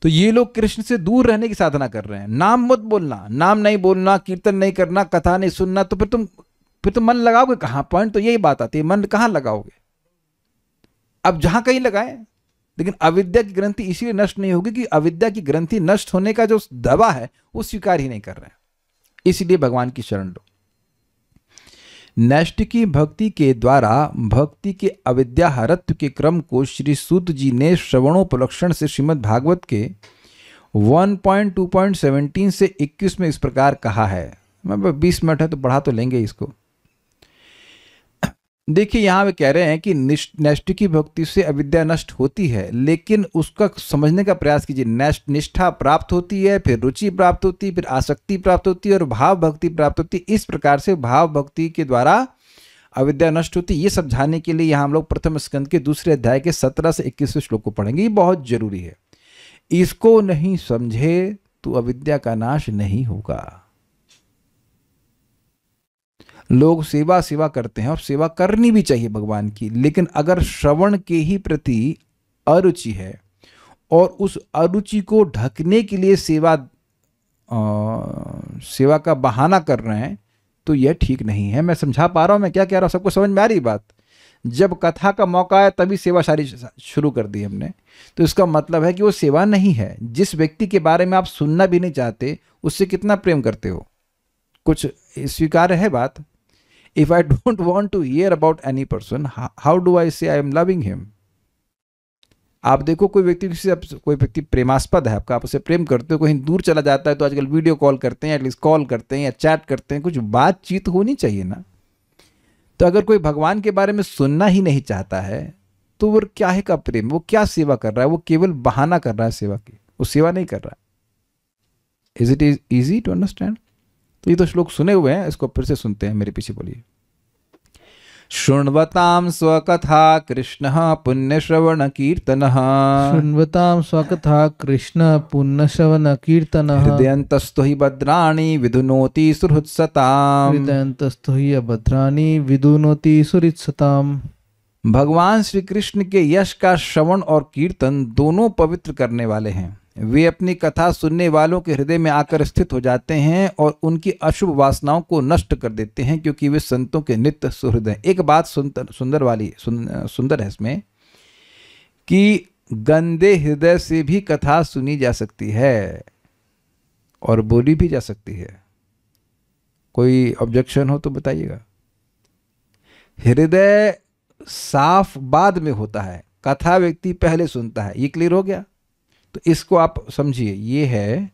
तो ये लोग कृष्ण से दूर रहने की साधना कर रहे हैं। नाम मत बोलना, नाम नहीं बोलना, कीर्तन नहीं करना, कथा नहीं सुनना, तो फिर तुम मन लगाओगे कहां? पॉइंट तो यही बात आती है, मन कहां लगाओगे? अब जहां कहीं लगाए, लेकिन अविद्या की ग्रंथि इसलिए नष्ट नहीं होगी कि अविद्या की ग्रंथि नष्ट होने का जो दवा है वो स्वीकार ही नहीं कर रहे हैं, इसलिए भगवान की शरण लो। नैष्ठिकी भक्ति के द्वारा भक्ति के अविद्या हरत्व के क्रम को श्री सूत जी ने श्रवणोपलक्षण से श्रीमद् भागवत के 1.2.17 से 21 में इस प्रकार कहा है। मैं 20 मिनट है तो बढ़ा तो लेंगे इसको। देखिए, यहां वे कह रहे हैं कि नैष्ठिकी भक्ति से अविद्या नष्ट होती है, लेकिन उसका समझने का प्रयास कीजिए। निष्ठा प्राप्त होती है, फिर रुचि प्राप्त होती है, फिर आसक्ति प्राप्त होती है और भाव भक्ति प्राप्त होती है। इस प्रकार से भाव भक्ति के द्वारा अविद्या नष्ट होती है। ये समझाने के लिए यहाँ हम लोग प्रथम स्कंद के दूसरे अध्याय के 17 से 21 श्लोक को पढ़ेंगे। ये बहुत जरूरी है, इसको नहीं समझे तो अविद्या का नाश नहीं होगा। लोग सेवा सेवा करते हैं और सेवा करनी भी चाहिए भगवान की, लेकिन अगर श्रवण के ही प्रति अरुचि है और उस अरुचि को ढकने के लिए सेवा का बहाना कर रहे हैं तो यह ठीक नहीं है। मैं समझा पा रहा हूं मैं क्या कह रहा हूं? सबको समझ में आ रही बात? जब कथा का मौका आया तभी सेवा सारी शुरू कर दी हमने, तो इसका मतलब है कि वो सेवा नहीं है। जिस व्यक्ति के बारे में आप सुनना भी नहीं चाहते उससे कितना प्रेम करते हो? कुछ स्वीकार है बात? If I don't want to hear about any person, how do I say I am loving him? आप देखो, कोई व्यक्ति प्रेमास्पद है आपका, आप उसे प्रेम करते हो, कहीं दूर चला जाता है तो आजकल वीडियो कॉल करते हैं, एटलीस्ट कॉल करते हैं या चैट करते हैं, कुछ बातचीत होनी चाहिए ना। तो अगर कोई भगवान के बारे में सुनना ही नहीं चाहता है तो वो क्या है का प्रेम? वो क्या सेवा कर रहा है? वो केवल बहाना कर रहा है सेवा की, वो सेवा नहीं कर रहा है। Is it easy to understand? तो ये तो श्लोक सुने हुए हैं, इसको फिर से सुनते हैं, मेरे पीछे बोलिए। शृण्वतां स्वकथा कृष्ण पुण्यश्रवण कीर्तन। शृण्वतां स्वकथा कृष्ण पुण्यश्रवण कीर्तन। हृदयन्तस्थो हि भद्राणि विधुनोति सुहृत्सताम्। हृदयन्तस्थो हि भद्राणि विधुनोति सुहृत्सताम्। भगवान श्री कृष्ण के यश का श्रवण और कीर्तन दोनों पवित्र करने वाले हैं। वे अपनी कथा सुनने वालों के हृदय में आकर स्थित हो जाते हैं और उनकी अशुभ वासनाओं को नष्ट कर देते हैं, क्योंकि वे संतों के नित्य सुहृद हैं। एक बात सुंदर है इसमें कि गंदे हृदय से भी कथा सुनी जा सकती है और बोली भी जा सकती है। कोई ऑब्जेक्शन हो तो बताइएगा। हृदय साफ बाद में होता है, कथा व्यक्ति पहले सुनता है। ये क्लियर हो गया? तो इसको आप समझिए। ये है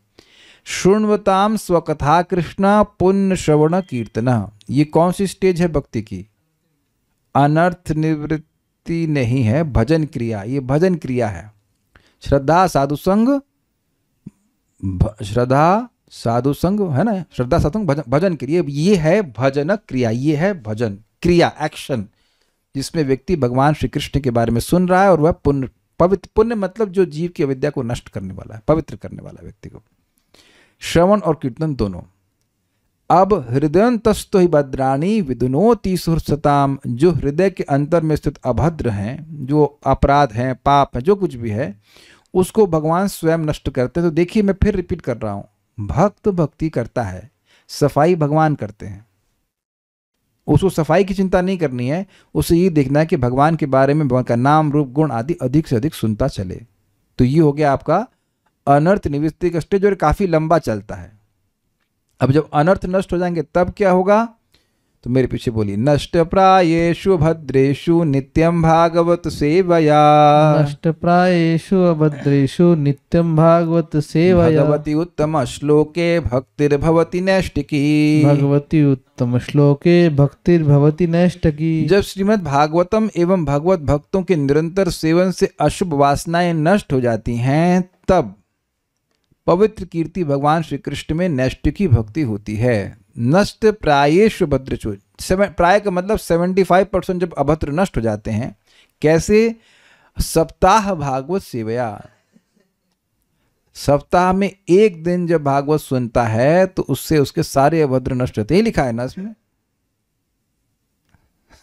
शृण्वताम स्वकथा कृष्णा पुण्य श्रवण कीर्तना। ये कौन सी स्टेज है भक्ति की? अनर्थ निवृत्ति नहीं है, भजन क्रिया। ये भजन क्रिया है। श्रद्धा साधु संग, श्रद्धा साधु संग है ना, श्रद्धा साधु संग भजन क्रिया। ये है भजन क्रिया, ये है भजन क्रिया, एक्शन, जिसमें व्यक्ति भगवान श्री कृष्ण के बारे में सुन रहा है और वह पुण्य, पवित्र, पुण्य मतलब जो जीव की अविद्या को नष्ट करने वाला है, पवित्र करने वाला व्यक्ति को। श्रवण और कीर्तन दोनों। अब हृदयंतस्थो ही भद्राणी विदुनोति सुहृत्सताम। जो हृदय के अंतर में स्थित अभद्र हैं, जो अपराध हैं, पाप है, जो कुछ भी है, उसको भगवान स्वयं नष्ट करते हैं। तो देखिए, मैं फिर रिपीट कर रहा हूं, भक्त भक्ति करता है, सफाई भगवान करते हैं। उसको सफाई की चिंता नहीं करनी है, उसे ये देखना है कि भगवान के बारे में, भगवान का नाम रूप गुण आदि अधिक से अधिक सुनता चले। तो ये हो गया आपका अनर्थ निवृत्ति का स्टेज, और काफी लंबा चलता है। अब जब अनर्थ नष्ट हो जाएंगे तब क्या होगा? तो मेरे पीछे बोलिए। नष्ट प्रायेषु भद्रेषु नित्यं भागवत सेवया। नष्ट प्रायेषु अभद्रेषु नित्यं भागवत सेवया। भगवती उत्तम श्लोके भक्तिर्भवति नैष्टिकी। भगवती उत्तम श्लोके भक्तिर्भवति नैष्टिकी। जब श्रीमद् भागवतम एवं भगवत भक्तों के निरंतर सेवन से अशुभ वासनाएं नष्ट हो जाती हैं, तब पवित्र कीर्ति भगवान श्री कृष्ण में नैष्टिकी भक्ति होती है। नष्ट प्रायेषु भद्रेषु, प्राय का मतलब 75% जब अभद्र नष्ट हो जाते हैं। कैसे? सप्ताह भागवत सेवया। सप्ताह में एक दिन जब भागवत सुनता है तो उससे उसके सारे अभद्र नष्ट होते हैं। लिखा है ना इसमें।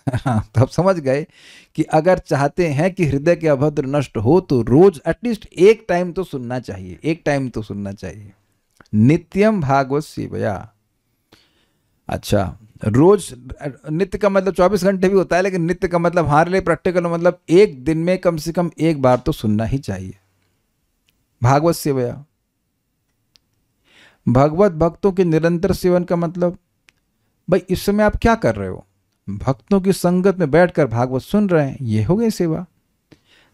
तो आप समझ गए कि अगर चाहते हैं कि हृदय के अभद्र नष्ट हो तो रोज एटलीस्ट एक टाइम तो सुनना चाहिए, एक टाइम तो सुनना चाहिए। नित्यम भागवत सेवया। अच्छा, रोज, नित्य का मतलब 24 घंटे भी होता है, लेकिन नित्य का मतलब हमारे लिए प्रैक्टिकल मतलब एक दिन में कम से कम एक बार तो सुनना ही चाहिए। भागवत सेवया। भगवत भक्तों के निरंतर सेवन का मतलब, भाई इस समय आप क्या कर रहे हो? भक्तों की संगत में बैठकर भागवत सुन रहे हैं, ये हो गई सेवा।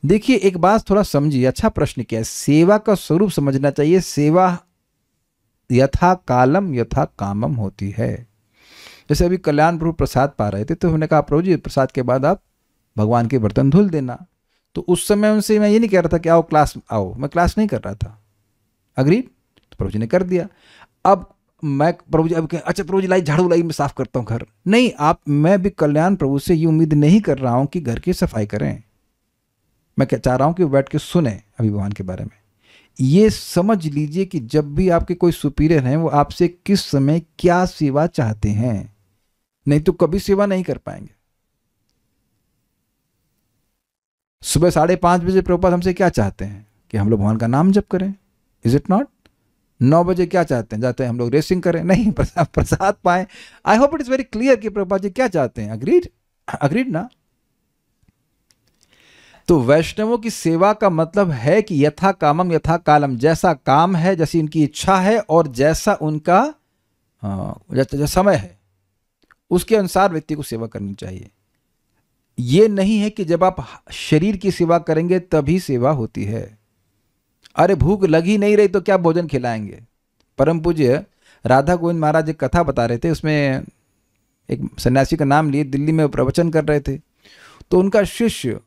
देखिए, एक बात थोड़ा समझिए। अच्छा प्रश्न क्या है? सेवा का स्वरूप समझना चाहिए। सेवा यथा कालम यथा कामम होती है। जैसे अभी कल्याण प्रभु प्रसाद पा रहे थे, तो उन्होंने कहा प्रभु जी प्रसाद के बाद आप भगवान के बर्तन धुल देना। तो उस समय उनसे मैं ये नहीं कह रहा था कि आओ क्लास आओ, मैं क्लास नहीं कर रहा था। अग्री? तो प्रभु जी ने कर दिया। अब मैं प्रभु जी अब अच्छा प्रभु जी लाई झाड़ू लाई, मैं साफ करता हूँ घर। नहीं, आप, मैं भी कल्याण प्रभु से ये उम्मीद नहीं कर रहा हूँ कि घर की सफाई करें। मैं क्या चाह रहा हूँ कि बैठ के सुने अभी भगवान के बारे में। ये समझ लीजिए कि जब भी आपके कोई सुपीरियर हैं, वो आपसे किस समय क्या सेवा चाहते हैं, नहीं तो कभी सेवा नहीं कर पाएंगे। सुबह 5:30 बजे प्रभुपाद हमसे क्या चाहते हैं कि हम लोग भगवान का नाम जप करें, इज इट नॉट? 9 बजे क्या चाहते हैं? जाते हैं हम लोग रेसिंग करें, नहीं प्रसाद पाए। I hope it is very clear कि प्रभुपाद जी क्या चाहते हैं। अग्रीड? अग्रीड ना? तो वैष्णवों की सेवा का मतलब है कि यथा कामम यथा कालम, जैसा काम है, जैसी उनकी इच्छा है और जैसा उनका जैसा समय है, उसके अनुसार व्यक्ति को सेवा करनी चाहिए। ये नहीं है कि जब आप शरीर की सेवा करेंगे तभी सेवा होती है। अरे भूख लगी नहीं रही तो क्या भोजन खिलाएंगे? परम पूज्य राधा गोविंद महाराज एक कथा बता रहे थे, उसमें एक सन्यासी का नाम लिए दिल्ली में प्रवचन कर रहे थे, तो उनका शिष्य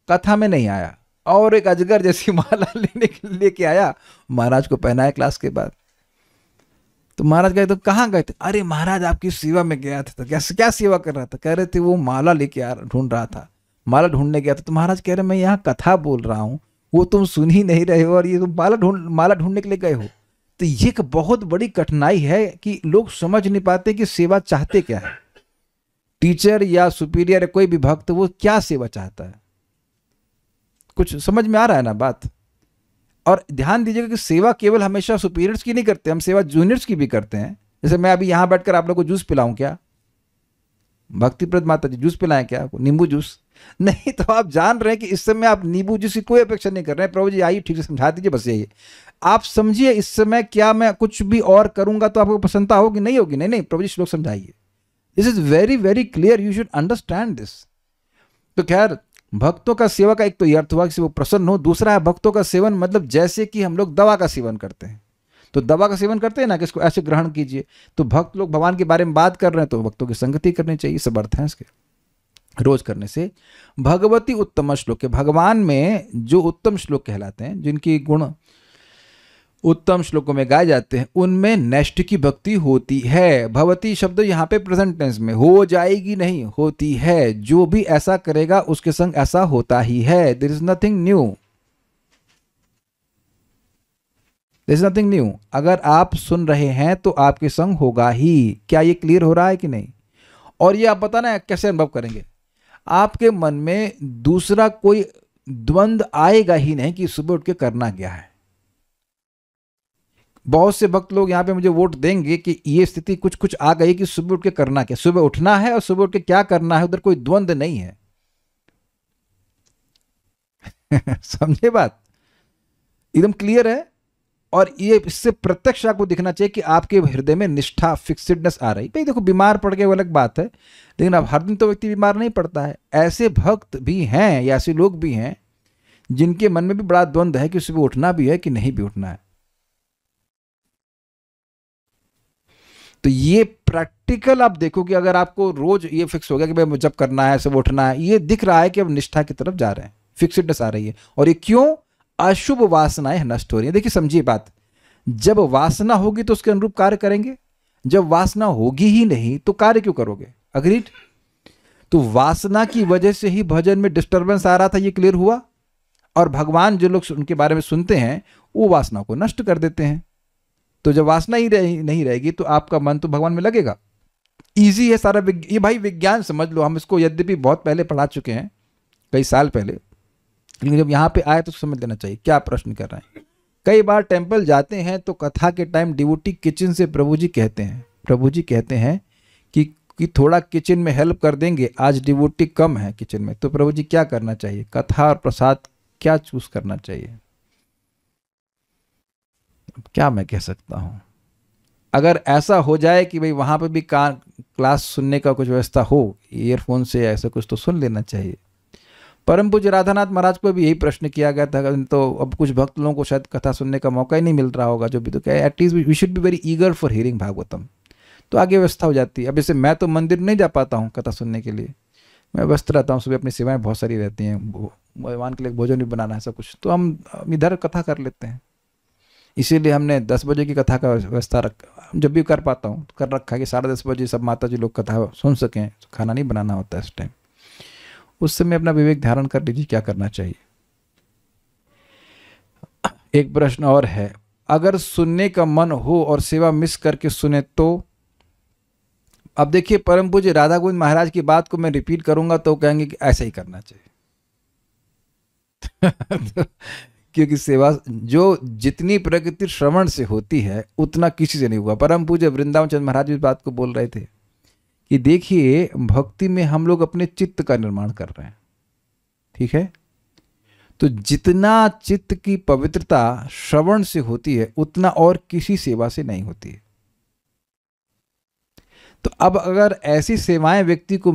कथा में नहीं आया और एक अजगर जैसी माला लेके आया, महाराज को पहनाया क्लास के बाद। तो महाराज गए तो कहाँ गए थे? अरे महाराज आपकी सेवा में गया था। तो क्या सेवा कर रहा था? कह रहे थे वो माला लेके ढूंढ रहा था, माला ढूंढने गया था। तो महाराज कह रहे मैं यहाँ कथा बोल रहा हूँ, वो तुम सुन ही नहीं रहे हो और ये तुम माला ढूंढने के लिए गए हो। तो ये एक बहुत बड़ी कठिनाई है कि लोग समझ नहीं पाते कि सेवा चाहते क्या है। टीचर या सुपीरियर या कोई भी भक्त वो क्या सेवा चाहता है? कुछ समझ में आ रहा है ना बात? और ध्यान दीजिएगा कि सेवा केवल हमेशा सुपीरियर्स की नहीं करते, हम सेवा जूनियर्स की भी करते हैं। जैसे मैं अभी यहां बैठकर आप लोग को जूस पिलाऊं क्या? भक्तिप्रद माता जी जूस पिलाएं क्या आपको? नींबू जूस नहीं। तो आप जान रहे हैं कि इस समय आप नींबू जूस की कोई अपेक्षा नहीं कर रहे हैं। प्रभु जी आइए ठीक से समझा दीजिए, बस यही आप समझिए। इस समय क्या मैं कुछ भी और करूंगा तो आपको प्रसन्नता होगी? नहीं होगी। नहीं नहीं, प्रभु जी श्लोक समझाइए। This is very very clear, you should understand this. तो खैर, भक्तों का सेवा का एक तो ये अर्थ हुआ कि वो प्रसन्न हो, दूसरा है भक्तों का सेवन मतलब जैसे कि हम लोग दवा का सेवन करते हैं। तो दवा का सेवन करते हैं ना कि इसको ऐसे ग्रहण कीजिए। तो भक्त लोग भगवान के बारे में बात कर रहे हैं तो भक्तों की संगति करनी चाहिए, सब अर्थ है इसके। रोज करने से भगवती उत्तम श्लोक के, भगवान में जो उत्तम श्लोक कहलाते हैं, जिनकी गुण उत्तम श्लोकों में गाए जाते हैं, उनमें नैष्ठ की भक्ति होती है। भवती शब्द यहाँ पे प्रेजेंट टेंस में, हो जाएगी नहीं, होती है। जो भी ऐसा करेगा उसके संग ऐसा होता ही है। There is nothing new, there is nothing new. अगर आप सुन रहे हैं तो आपके संग होगा ही। क्या ये क्लियर हो रहा है कि नहीं? और ये आप बताना कैसे अनुभव करेंगे? आपके मन में दूसरा कोई द्वंद्व आएगा ही नहीं कि सुबह उठ के करना क्या है। बहुत से भक्त लोग यहाँ पे मुझे वोट देंगे कि ये स्थिति कुछ कुछ आ गई कि सुबह उठ के करना क्या, सुबह उठना है और सुबह उठ के क्या करना है, उधर कोई द्वंद्व नहीं है। समझे बात? एकदम क्लियर है। और ये इससे प्रत्यक्ष आपको दिखना चाहिए कि आपके हृदय में निष्ठा, फिक्सिडनेस आ रही। भाई देखो, बीमार पड़ गए वो अलग बात है, लेकिन अब हर दिन तो व्यक्ति बीमार नहीं पड़ता है। ऐसे भक्त भी हैं या ऐसे लोग भी हैं जिनके मन में भी बड़ा द्वंद्व है कि सुबह उठना भी है कि नहीं भी उठना है। तो ये प्रैक्टिकल आप देखो कि अगर आपको रोज ये फिक्स हो गया कि भाई जब करना है सुबह उठना है, ये दिख रहा है कि अब निष्ठा की तरफ जा रहे हैं, फिक्सिडनेस आ रही है। और ये क्यों? अशुभ वासनाएं नष्ट हो रही है। देखिए समझिए बात, जब वासना होगी तो उसके अनुरूप कार्य करेंगे, जब वासना होगी ही नहीं तो कार्य क्यों करोगे? अग्रीड? तो वासना की वजह से ही भजन में डिस्टर्बेंस आ रहा था, ये क्लियर हुआ। और भगवान जो लोग उनके बारे में सुनते हैं वो वासना को नष्ट कर देते हैं। तो जब वासना ही नहीं रहेगी तो आपका मन तो भगवान में लगेगा। इजी है सारा। ये भाई विज्ञान समझ लो, हम इसको यद्यपि बहुत पहले पढ़ा चुके हैं, कई साल पहले, लेकिन जब यहाँ पे आए तो समझ लेना चाहिए क्या प्रश्न कर रहे हैं। कई बार टेंपल जाते हैं तो कथा के टाइम डिवोटी किचन से प्रभु जी कहते हैं कि थोड़ा किचन में हेल्प कर देंगे, आज डिवोटी कम है किचन में। तो प्रभु जी क्या करना चाहिए? कथा और प्रसाद क्या चूज करना चाहिए? क्या मैं कह सकता हूं? अगर ऐसा हो जाए कि भाई वहां पे भी क्लास सुनने का कुछ व्यवस्था हो, ईयरफोन से ऐसा कुछ, तो सुन लेना चाहिए। परम पूज्य राधानाथ महाराज को भी यही प्रश्न किया गया था, तो अब कुछ भक्त लोगों को शायद कथा सुनने का मौका ही नहीं मिल रहा होगा, जो भी। तो क्या at least we should be very eager for hearing Bhagavatam, तो आगे व्यवस्था हो जाती है। अब जैसे मैं तो मंदिर नहीं जा पाता हूँ कथा सुनने के लिए, मैं व्यस्त रहता हूँ, सुबह अपनी सेवाएं बहुत सारी रहती हैं, भगवान के लिए भोजन भी बनाना है, सब कुछ, तो हम इधर कथा कर लेते हैं। इसीलिए हमने 10 बजे की कथा का व्यवस्था जब भी कर पाता हूँ कर रखा है कि 10:30 बजे सब माता जी लोग कथा सुन सकें। खाना नहीं बनाना होता इस टाइम, उस समय अपना विवेक धारण कर लीजिए क्या करना चाहिए। एक प्रश्न और है, अगर सुनने का मन हो और सेवा मिस करके सुने तो? अब देखिए, परम पूज्य राधा गोविंद महाराज की बात को मैं रिपीट करूंगा तो कहेंगे कि ऐसा ही करना चाहिए। क्योंकि सेवा जो जितनी प्रकृति श्रवण से होती है उतना किसी से नहीं हुआ। परम पूज्य वृंदावन चंद्र महाराज इस बात को बोल रहे थे कि देखिए, भक्ति में हम लोग अपने चित्त का निर्माण कर रहे हैं, ठीक है? तो जितना चित्त की पवित्रता श्रवण से होती है उतना और किसी सेवा से नहीं होती है। तो अब अगर ऐसी सेवाएं व्यक्ति को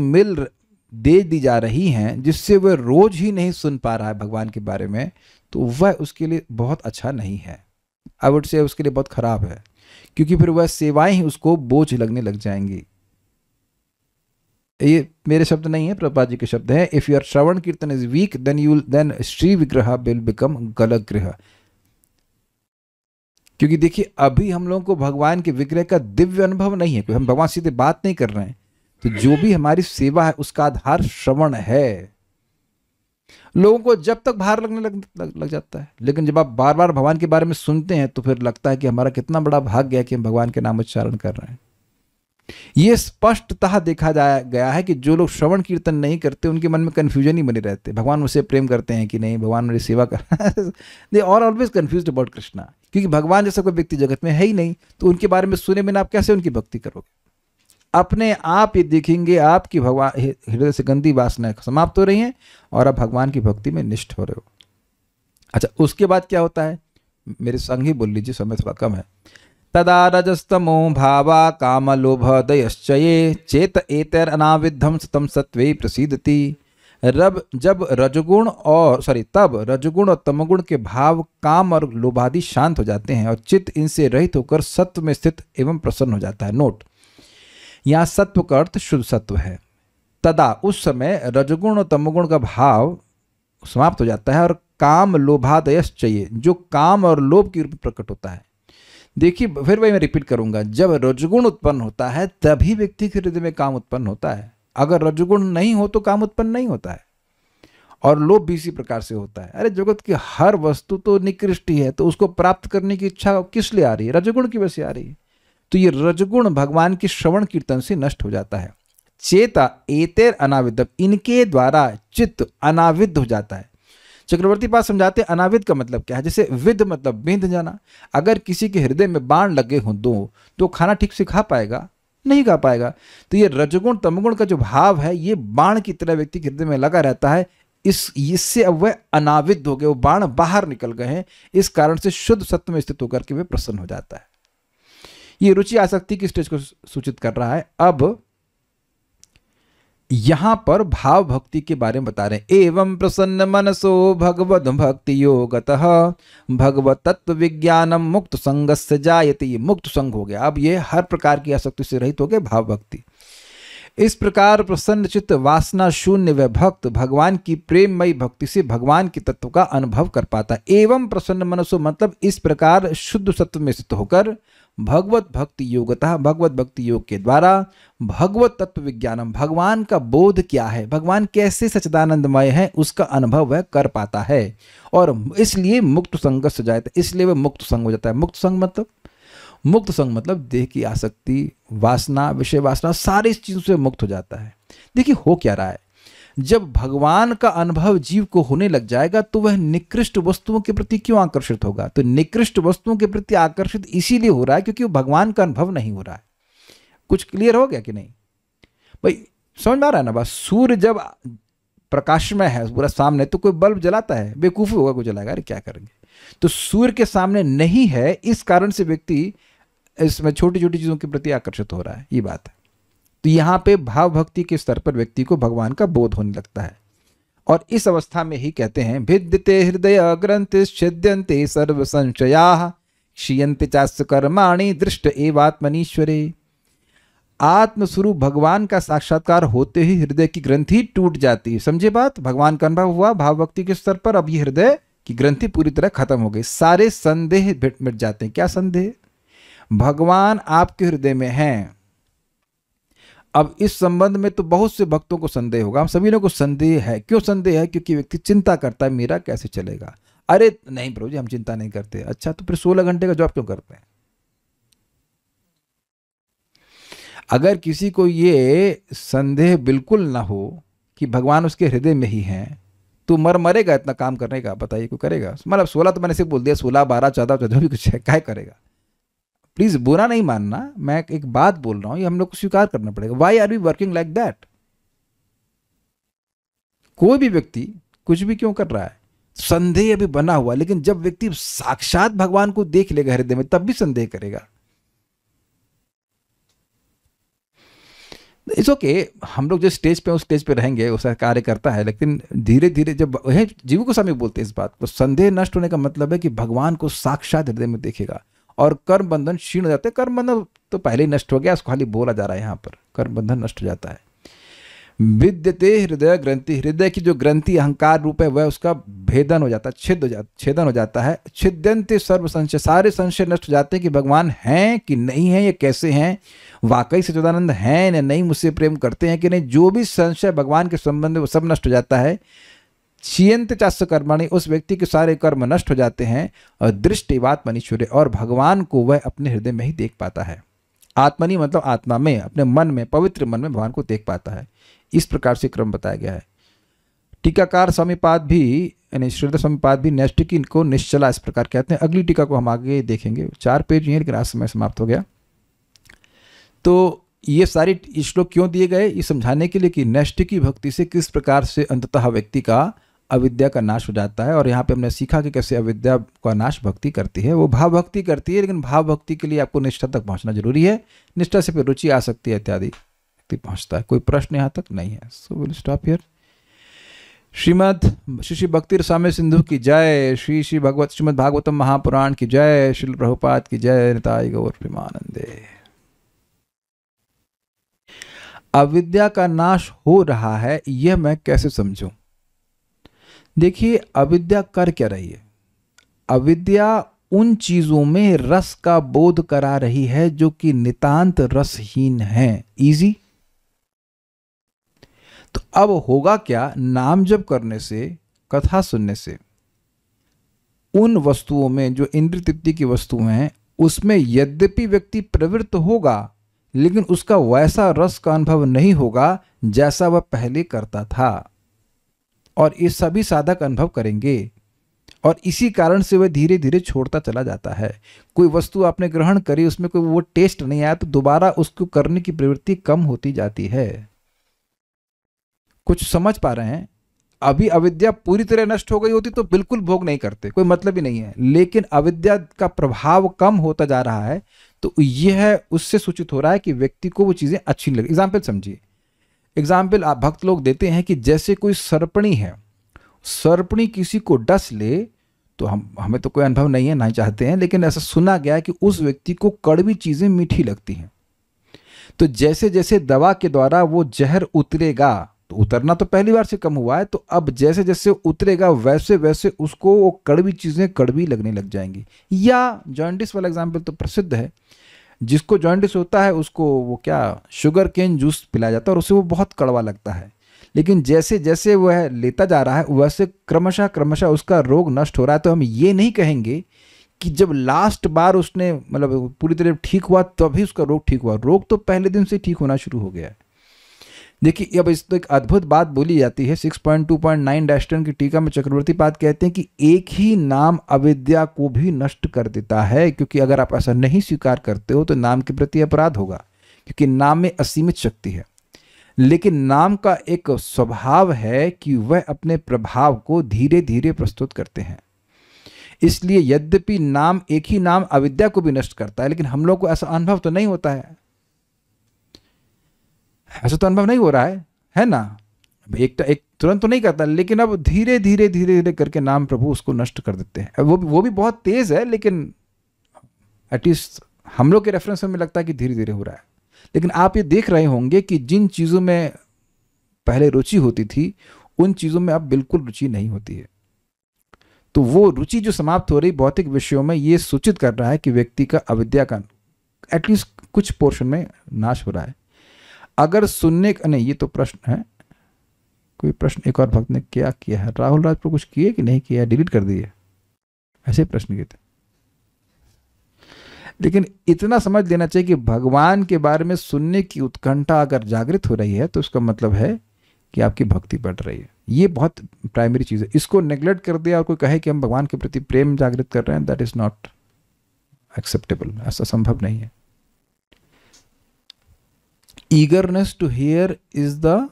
दे दी जा रही हैं जिससे वह रोज ही नहीं सुन पा रहा है भगवान के बारे में, तो वह उसके लिए बहुत अच्छा नहीं है। आई वुड से उसके लिए बहुत खराब है, क्योंकि फिर वह सेवाएं ही उसको बोझ लगने लग जाएंगी। ये मेरे शब्द नहीं है, प्रभुपाद जी के शब्द हैं। इफ योर श्रवण कीर्तन इज वीक देन श्री विग्रह विल बिकम गलगृह। क्योंकि देखिए, अभी हम लोगों को भगवान के विग्रह का दिव्य अनुभव नहीं है, कोई हम भगवान सीधे बात नहीं कर रहे हैं। तो जो भी हमारी सेवा है उसका आधार श्रवण है। लोगों को जब तक भार लगने लग जाता है, लेकिन जब आप बार बार भगवान के बारे में सुनते हैं तो फिर लगता है कि हमारा कितना बड़ा भाग्य है कि हम भगवान के नाम उच्चारण कर रहे हैं। ये स्पष्टतः देखा गया है कि जो लोग श्रवण कीर्तन नहीं करते उनके मन में कन्फ्यूजन ही बने रहते, भगवान मुझसे प्रेम करते हैं कि नहीं, भगवान मेरी सेवा कर दे are always confused about Krishna, क्योंकि भगवान जैसा कोई व्यक्ति जगत में है ही नहीं, तो उनके बारे में सुने बिना आप कैसे उनकी भक्ति करोगे। अपने आप ये देखेंगे आपकी भगवान हृदय से गंदी वासनाएं समाप्त हो रही हैं और आप भगवान की भक्ति में निष्ठ हो रहे हो। अच्छा, उसके बाद क्या होता है, मेरे संग ही बोल लीजिए, समय थोड़ा कम है। तदा रजस्तमो भावा काम लोभ दयश्चये चेत एतर अनाविद्धम सतम सत्वे प्रसीदति। तब रजगुण और तमगुण के भाव काम और लोभादि शांत हो जाते हैं और चित्त इनसे रहित होकर सत्व में स्थित एवं प्रसन्न हो जाता है। नोट, यहाँ सत्व का अर्थ शुद्ध सत्व है। तदा उस समय रजगुण और तमगुण का भाव समाप्त हो जाता है और काम लोभादयश्चये, जो काम और लोभ के रूप में प्रकट होता है। देखिए फिर वही मैं रिपीट करूंगा, जब रजगुण उत्पन्न होता है तभी व्यक्ति के हृदय में काम उत्पन्न होता है। अगर रजगुण नहीं हो तो काम उत्पन्न नहीं होता है, और लोभ भी इसी प्रकार से होता है। अरे जगत की हर वस्तु तो निकृष्ट ही है, तो उसको प्राप्त करने की इच्छा किस लिए आ रही है, रजगुण की वजह से आ रही है। तो ये रजगुण भगवान के श्रवण कीर्तन से नष्ट हो जाता है। चेता एतेर अनाविद्ध, इनके द्वारा चित्त अनाविद्ध हो जाता है। चक्रवर्ती पास समझाते हैं अनाविद का मतलब क्या है। जैसे विद मतलब बिंध जाना, अगर किसी के हृदय में बाण लगे हों दो तो खाना ठीक से खा पाएगा, नहीं खा पाएगा। तो ये रजगुण तमगुण का जो भाव है ये बाण की तरह व्यक्ति के हृदय में लगा रहता है। इससे अब वह अनाविद हो गए, वो बाण बाहर निकल गए हैं, इस कारण से शुद्ध सत्व में स्थित होकर के वह प्रसन्न हो जाता है। ये रुचि आसक्ति की स्टेज को सूचित कर रहा है। अब यहां पर भाव भक्ति के बारे में बता रहे हैं। एवं प्रसन्न मनसो भगवद भक्ति योगतः भगवत तत्व विज्ञानम मुक्त संगस्य जायते। ये मुक्त संग हो गया, अब ये हर प्रकार की आसक्ति से रहित हो गए भाव भक्ति। इस प्रकार प्रसन्न चित्त वासना शून्य व भक्त भगवान की प्रेममयी भक्ति से भगवान के तत्व का अनुभव कर पाता है। एवं प्रसन्न मनसो मतलब इस प्रकार शुद्ध सत्व में स्थित होकर भगवत भक्ति योगतः, भगवत भक्ति योग के द्वारा भगवत तत्व विज्ञानम, भगवान का बोध क्या है, भगवान कैसे सच्चिदानंदमय है, उसका अनुभव वह कर पाता है। और इसलिए मुक्त संग से जाता है, इसलिए वह मुक्त संग हो जाता है। मुक्त संग मतलब देह की आसक्ति, वासना, विषय वासना, सारी चीजों से मुक्त हो जाता है। देखिए हो क्या रहा है, जब भगवान का अनुभव जीव को होने लग जाएगा तो वह निकृष्ट वस्तुओं के प्रति क्यों आकर्षित होगा। तो निकृष्ट वस्तुओं के प्रति आकर्षित इसीलिए हो रहा है क्योंकि वो भगवान का अनुभव नहीं हो रहा है। कुछ क्लियर हो गया कि नहीं भाई, समझ में आ रहा है ना बात। सूर्य जब प्रकाशमय है पूरा सामने तो कोई बल्ब जलाता है, बेवकूफी होगा कोई जलाएगा, अरे क्या करेंगे। तो सूर्य के सामने नहीं है, इस कारण से व्यक्ति इसमें छोटी छोटी चीजों के प्रति आकर्षित हो रहा है, ये बात है। तो यहाँ पे भाव भक्ति के स्तर पर व्यक्ति को भगवान का बोध होने लगता है। और इस अवस्था में ही कहते हैं भिद्यते हृदय ग्रंथि छिद्यन्ते सर्व संशयाः क्षीयन्ते चास्य कर्माणि दृष्ट एवात्मनीश्वरे। आत्मस्वरूप भगवान का साक्षात्कार होते ही हृदय की ग्रंथि टूट जाती है। समझे बात, भगवान का अनुभव हुआ भाव भक्ति के स्तर पर, अब ये हृदय की ग्रंथि पूरी तरह खत्म हो गई, सारे संदेह मिट जाते हैं। क्या संदेह, भगवान आपके हृदय में हैं। अब इस संबंध में तो बहुत से भक्तों को संदेह होगा, हम सभी लोगों को संदेह है। क्यों संदेह है, क्योंकि व्यक्ति चिंता करता है मेरा कैसे चलेगा। अरे नहीं प्रभु जी हम चिंता नहीं करते। अच्छा तो फिर 16 घंटे का जॉब क्यों करते हैं। अगर किसी को ये संदेह बिल्कुल ना हो कि भगवान उसके हृदय में ही हैं तो मरेगा इतना काम करने का, बताइए कोई करेगा। मतलब 16 तो मैंने सिर्फ बोल दिया, 16 12 14 जो भी कुछ है क्या करेगा। प्लीज बुरा नहीं मानना, मैं एक बात बोल रहा हूं, ये हम लोग को स्वीकार करना पड़ेगा। Why are we working like that. कोई भी व्यक्ति कुछ भी क्यों कर रहा है, संदेह अभी बना हुआ, लेकिन जब व्यक्ति साक्षात भगवान को देख लेगा हृदय में तब भी संदेह करेगा। इट्स ओके, हम लोग जिस स्टेज पे उस स्टेज पे रहेंगे उसका कार्य करता है, लेकिन धीरे धीरे जब जीव को स्वामी बोलते हैं इस बात को, संदेह नष्ट होने का मतलब है कि भगवान को साक्षात हृदय में देखेगा और कर्म बंधन क्षीण हो जाते हैं। कर्म बंधन तो पहले ही नष्ट हो गया, उसको खाली बोला जा रहा है यहाँ पर, कर्म बंधन नष्ट हो जाता है। विद्यते हृदय ग्रंथि, हृदय की जो ग्रंथि अहंकार रूप है वह उसका भेदन हो जाता है, छेदन हो जाता है। छिद्यन्ते सर्व संशय, सारे संशय नष्ट हो जाते हैं कि भगवान हैं कि नहीं है, ये कैसे हैं, वाकई सच्चिदानंद हैं या नहीं, मुझसे प्रेम करते हैं कि नहीं, जो भी संशय भगवान के संबंध में वो सब नष्ट हो जाता है। क्षीयन्ते चास्य कर्माणि, उस व्यक्ति के सारे कर्म नष्ट हो जाते हैं। और दृष्टि एवात्मनीश्वरे, और भगवान को वह अपने हृदय में ही देख पाता है। आत्मनि मतलब आत्मा में, अपने मन में, पवित्र मन में भगवान को देख पाता है। इस प्रकार से क्रम बताया गया है। टीकाकार स्वामीपाद भी, यानी श्रीधर स्वामीपाद भी नैष्ठिकी को निश्चला इस प्रकार कहते हैं। अगली टीका को हम आगे देखेंगे, 4 पेज ही है लेकिन आज समय समाप्त हो गया। तो ये सारे श्लोक क्यों दिए गए, ये समझाने के लिए कि नैष्ठिकी भक्ति से किस प्रकार से अंततः व्यक्ति का अविद्या का नाश हो जाता है। और यहाँ पे हमने सीखा कि कैसे अविद्या का नाश भक्ति करती है। वो भाव भक्ति करती है, लेकिन भाव भक्ति के लिए आपको निष्ठा तक पहुँचना जरूरी है। निष्ठा से फिर रुचि आ सकती है इत्यादि व्यक्ति पहुँचता है। कोई प्रश्न यहाँ तक नहीं है। So will stop here. Shrimad Shri भक्ति रसामृत सिंधु की जय। श्री भगवत श्रीमद् भागवतम महापुराण की जय। श्रील प्रभुपाद की जय। निताई गौर प्रेमानंदे। अविद्या का नाश हो रहा है, यह मैं कैसे समझूं? देखिए, अविद्या कर क्या रही है? अविद्या उन चीजों में रस का बोध करा रही है जो कि नितांत रसहीन है। इजी। तो अब होगा क्या, नाम जप करने से, कथा सुनने से उन वस्तुओं में जो इंद्रिय तृप्ति की वस्तुएं हैं उसमें यद्यपि व्यक्ति प्रवृत्त होगा, लेकिन उसका वैसा रस का अनुभव नहीं होगा जैसा वह पहले करता था। और ये सभी साधक अनुभव करेंगे, और इसी कारण से वह धीरे धीरे छोड़ता चला जाता है। कोई वस्तु आपने ग्रहण करी, उसमें कोई वो टेस्ट नहीं आया तो दोबारा उसको करने की प्रवृत्ति कम होती जाती है। कुछ समझ पा रहे हैं? अभी अविद्या पूरी तरह नष्ट हो गई होती तो बिल्कुल भोग नहीं करते, कोई मतलब ही नहीं है। लेकिन अविद्या का प्रभाव कम होता जा रहा है, तो यह उससे सूचित हो रहा है कि व्यक्ति को वो चीजें अच्छी लगे। एग्जाम्पल समझिए। एग्जाम्पल आप भक्त लोग देते हैं कि जैसे कोई सर्पणी है, सर्पणी किसी को डस ले तो हमें तो कोई अनुभव नहीं है, नहीं चाहते हैं, लेकिन ऐसा सुना गया है कि उस व्यक्ति को कड़वी चीजें मीठी लगती हैं। तो जैसे जैसे दवा के द्वारा वो जहर उतरेगा, तो उतरना तो पहली बार से कम हुआ है, तो अब जैसे जैसे उतरेगा वैसे वैसे उसको वो कड़वी चीजें कड़वी लगने लग जाएंगी। या जॉन्डिस वाला एग्जाम्पल तो प्रसिद्ध है। जिसको जॉन्डिस होता है उसको वो क्या, शुगर केन जूस पिलाया जाता है और उसे वो बहुत कड़वा लगता है। लेकिन जैसे जैसे वह लेता जा रहा है वैसे क्रमशः क्रमशः उसका रोग नष्ट हो रहा है। तो हम ये नहीं कहेंगे कि जब लास्ट बार उसने मतलब पूरी तरह ठीक हुआ तभी उसका रोग ठीक हुआ। रोग तो पहले दिन से ठीक होना शुरू हो गया है। देखिए, अब इस तो एक अद्भुत बात बोली जाती है 6.2.9-10 की टीका में चक्रवर्ती पाद कहते हैं कि एक ही नाम अविद्या को भी नष्ट कर देता है। क्योंकि अगर आप ऐसा नहीं स्वीकार करते हो तो नाम के प्रति अपराध होगा, क्योंकि नाम में असीमित शक्ति है। लेकिन नाम का एक स्वभाव है कि वह अपने प्रभाव को धीरे धीरे प्रस्तुत करते हैं। इसलिए यद्यपि नाम, एक ही नाम अविद्या को भी नष्ट करता है, लेकिन हम लोग को ऐसा अनुभव तो नहीं होता है। ऐसा तो अनुभव नहीं हो रहा है ना? एक तुरंत तो नहीं करता, लेकिन अब धीरे धीरे धीरे धीरे करके नाम प्रभु उसको नष्ट कर देते हैं। वो भी बहुत तेज है, लेकिन एटलीस्ट हम लोग के रेफरेंस में लगता है कि धीरे धीरे हो रहा है। लेकिन आप ये देख रहे होंगे कि जिन चीज़ों में पहले रुचि होती थी उन चीज़ों में अब बिल्कुल रुचि नहीं होती है। तो वो रुचि जो समाप्त हो रही भौतिक विषयों में, ये सूचित कर रहा है कि व्यक्ति का अविद्या का एटलीस्ट कुछ पोर्शन में नाश हो रहा है। अगर सुनने का नहीं, ये तो प्रश्न है, कोई प्रश्न एक और भक्त ने क्या किया है, राहुल राज पर कुछ किए कि नहीं किया, डिलीट कर दिए, ऐसे प्रश्न किए थे। लेकिन इतना समझ लेना चाहिए कि भगवान के बारे में सुनने की उत्कंठा अगर जागृत हो रही है तो उसका मतलब है कि आपकी भक्ति बढ़ रही है। ये बहुत प्राइमरी चीज़ है। इसको नेग्लेक्ट कर दिया और कोई कहे कि हम भगवान के प्रति प्रेम जागृत कर रहे हैं, दैट इज नॉट एक्सेप्टेबल। ऐसा संभव नहीं है। Eagerness to hear is the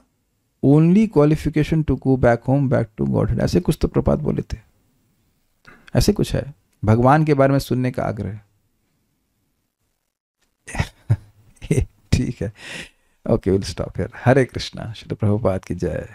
only qualification to go back home, back to Godhead, ऐसे कुछ तो प्रपात बोले थे। ऐसे कुछ है भगवान के बारे में सुनने का आग्रह। ठीक है, ओके, विल स्टॉप हियर। हरे कृष्णा। श्री प्रभुपाद की जय।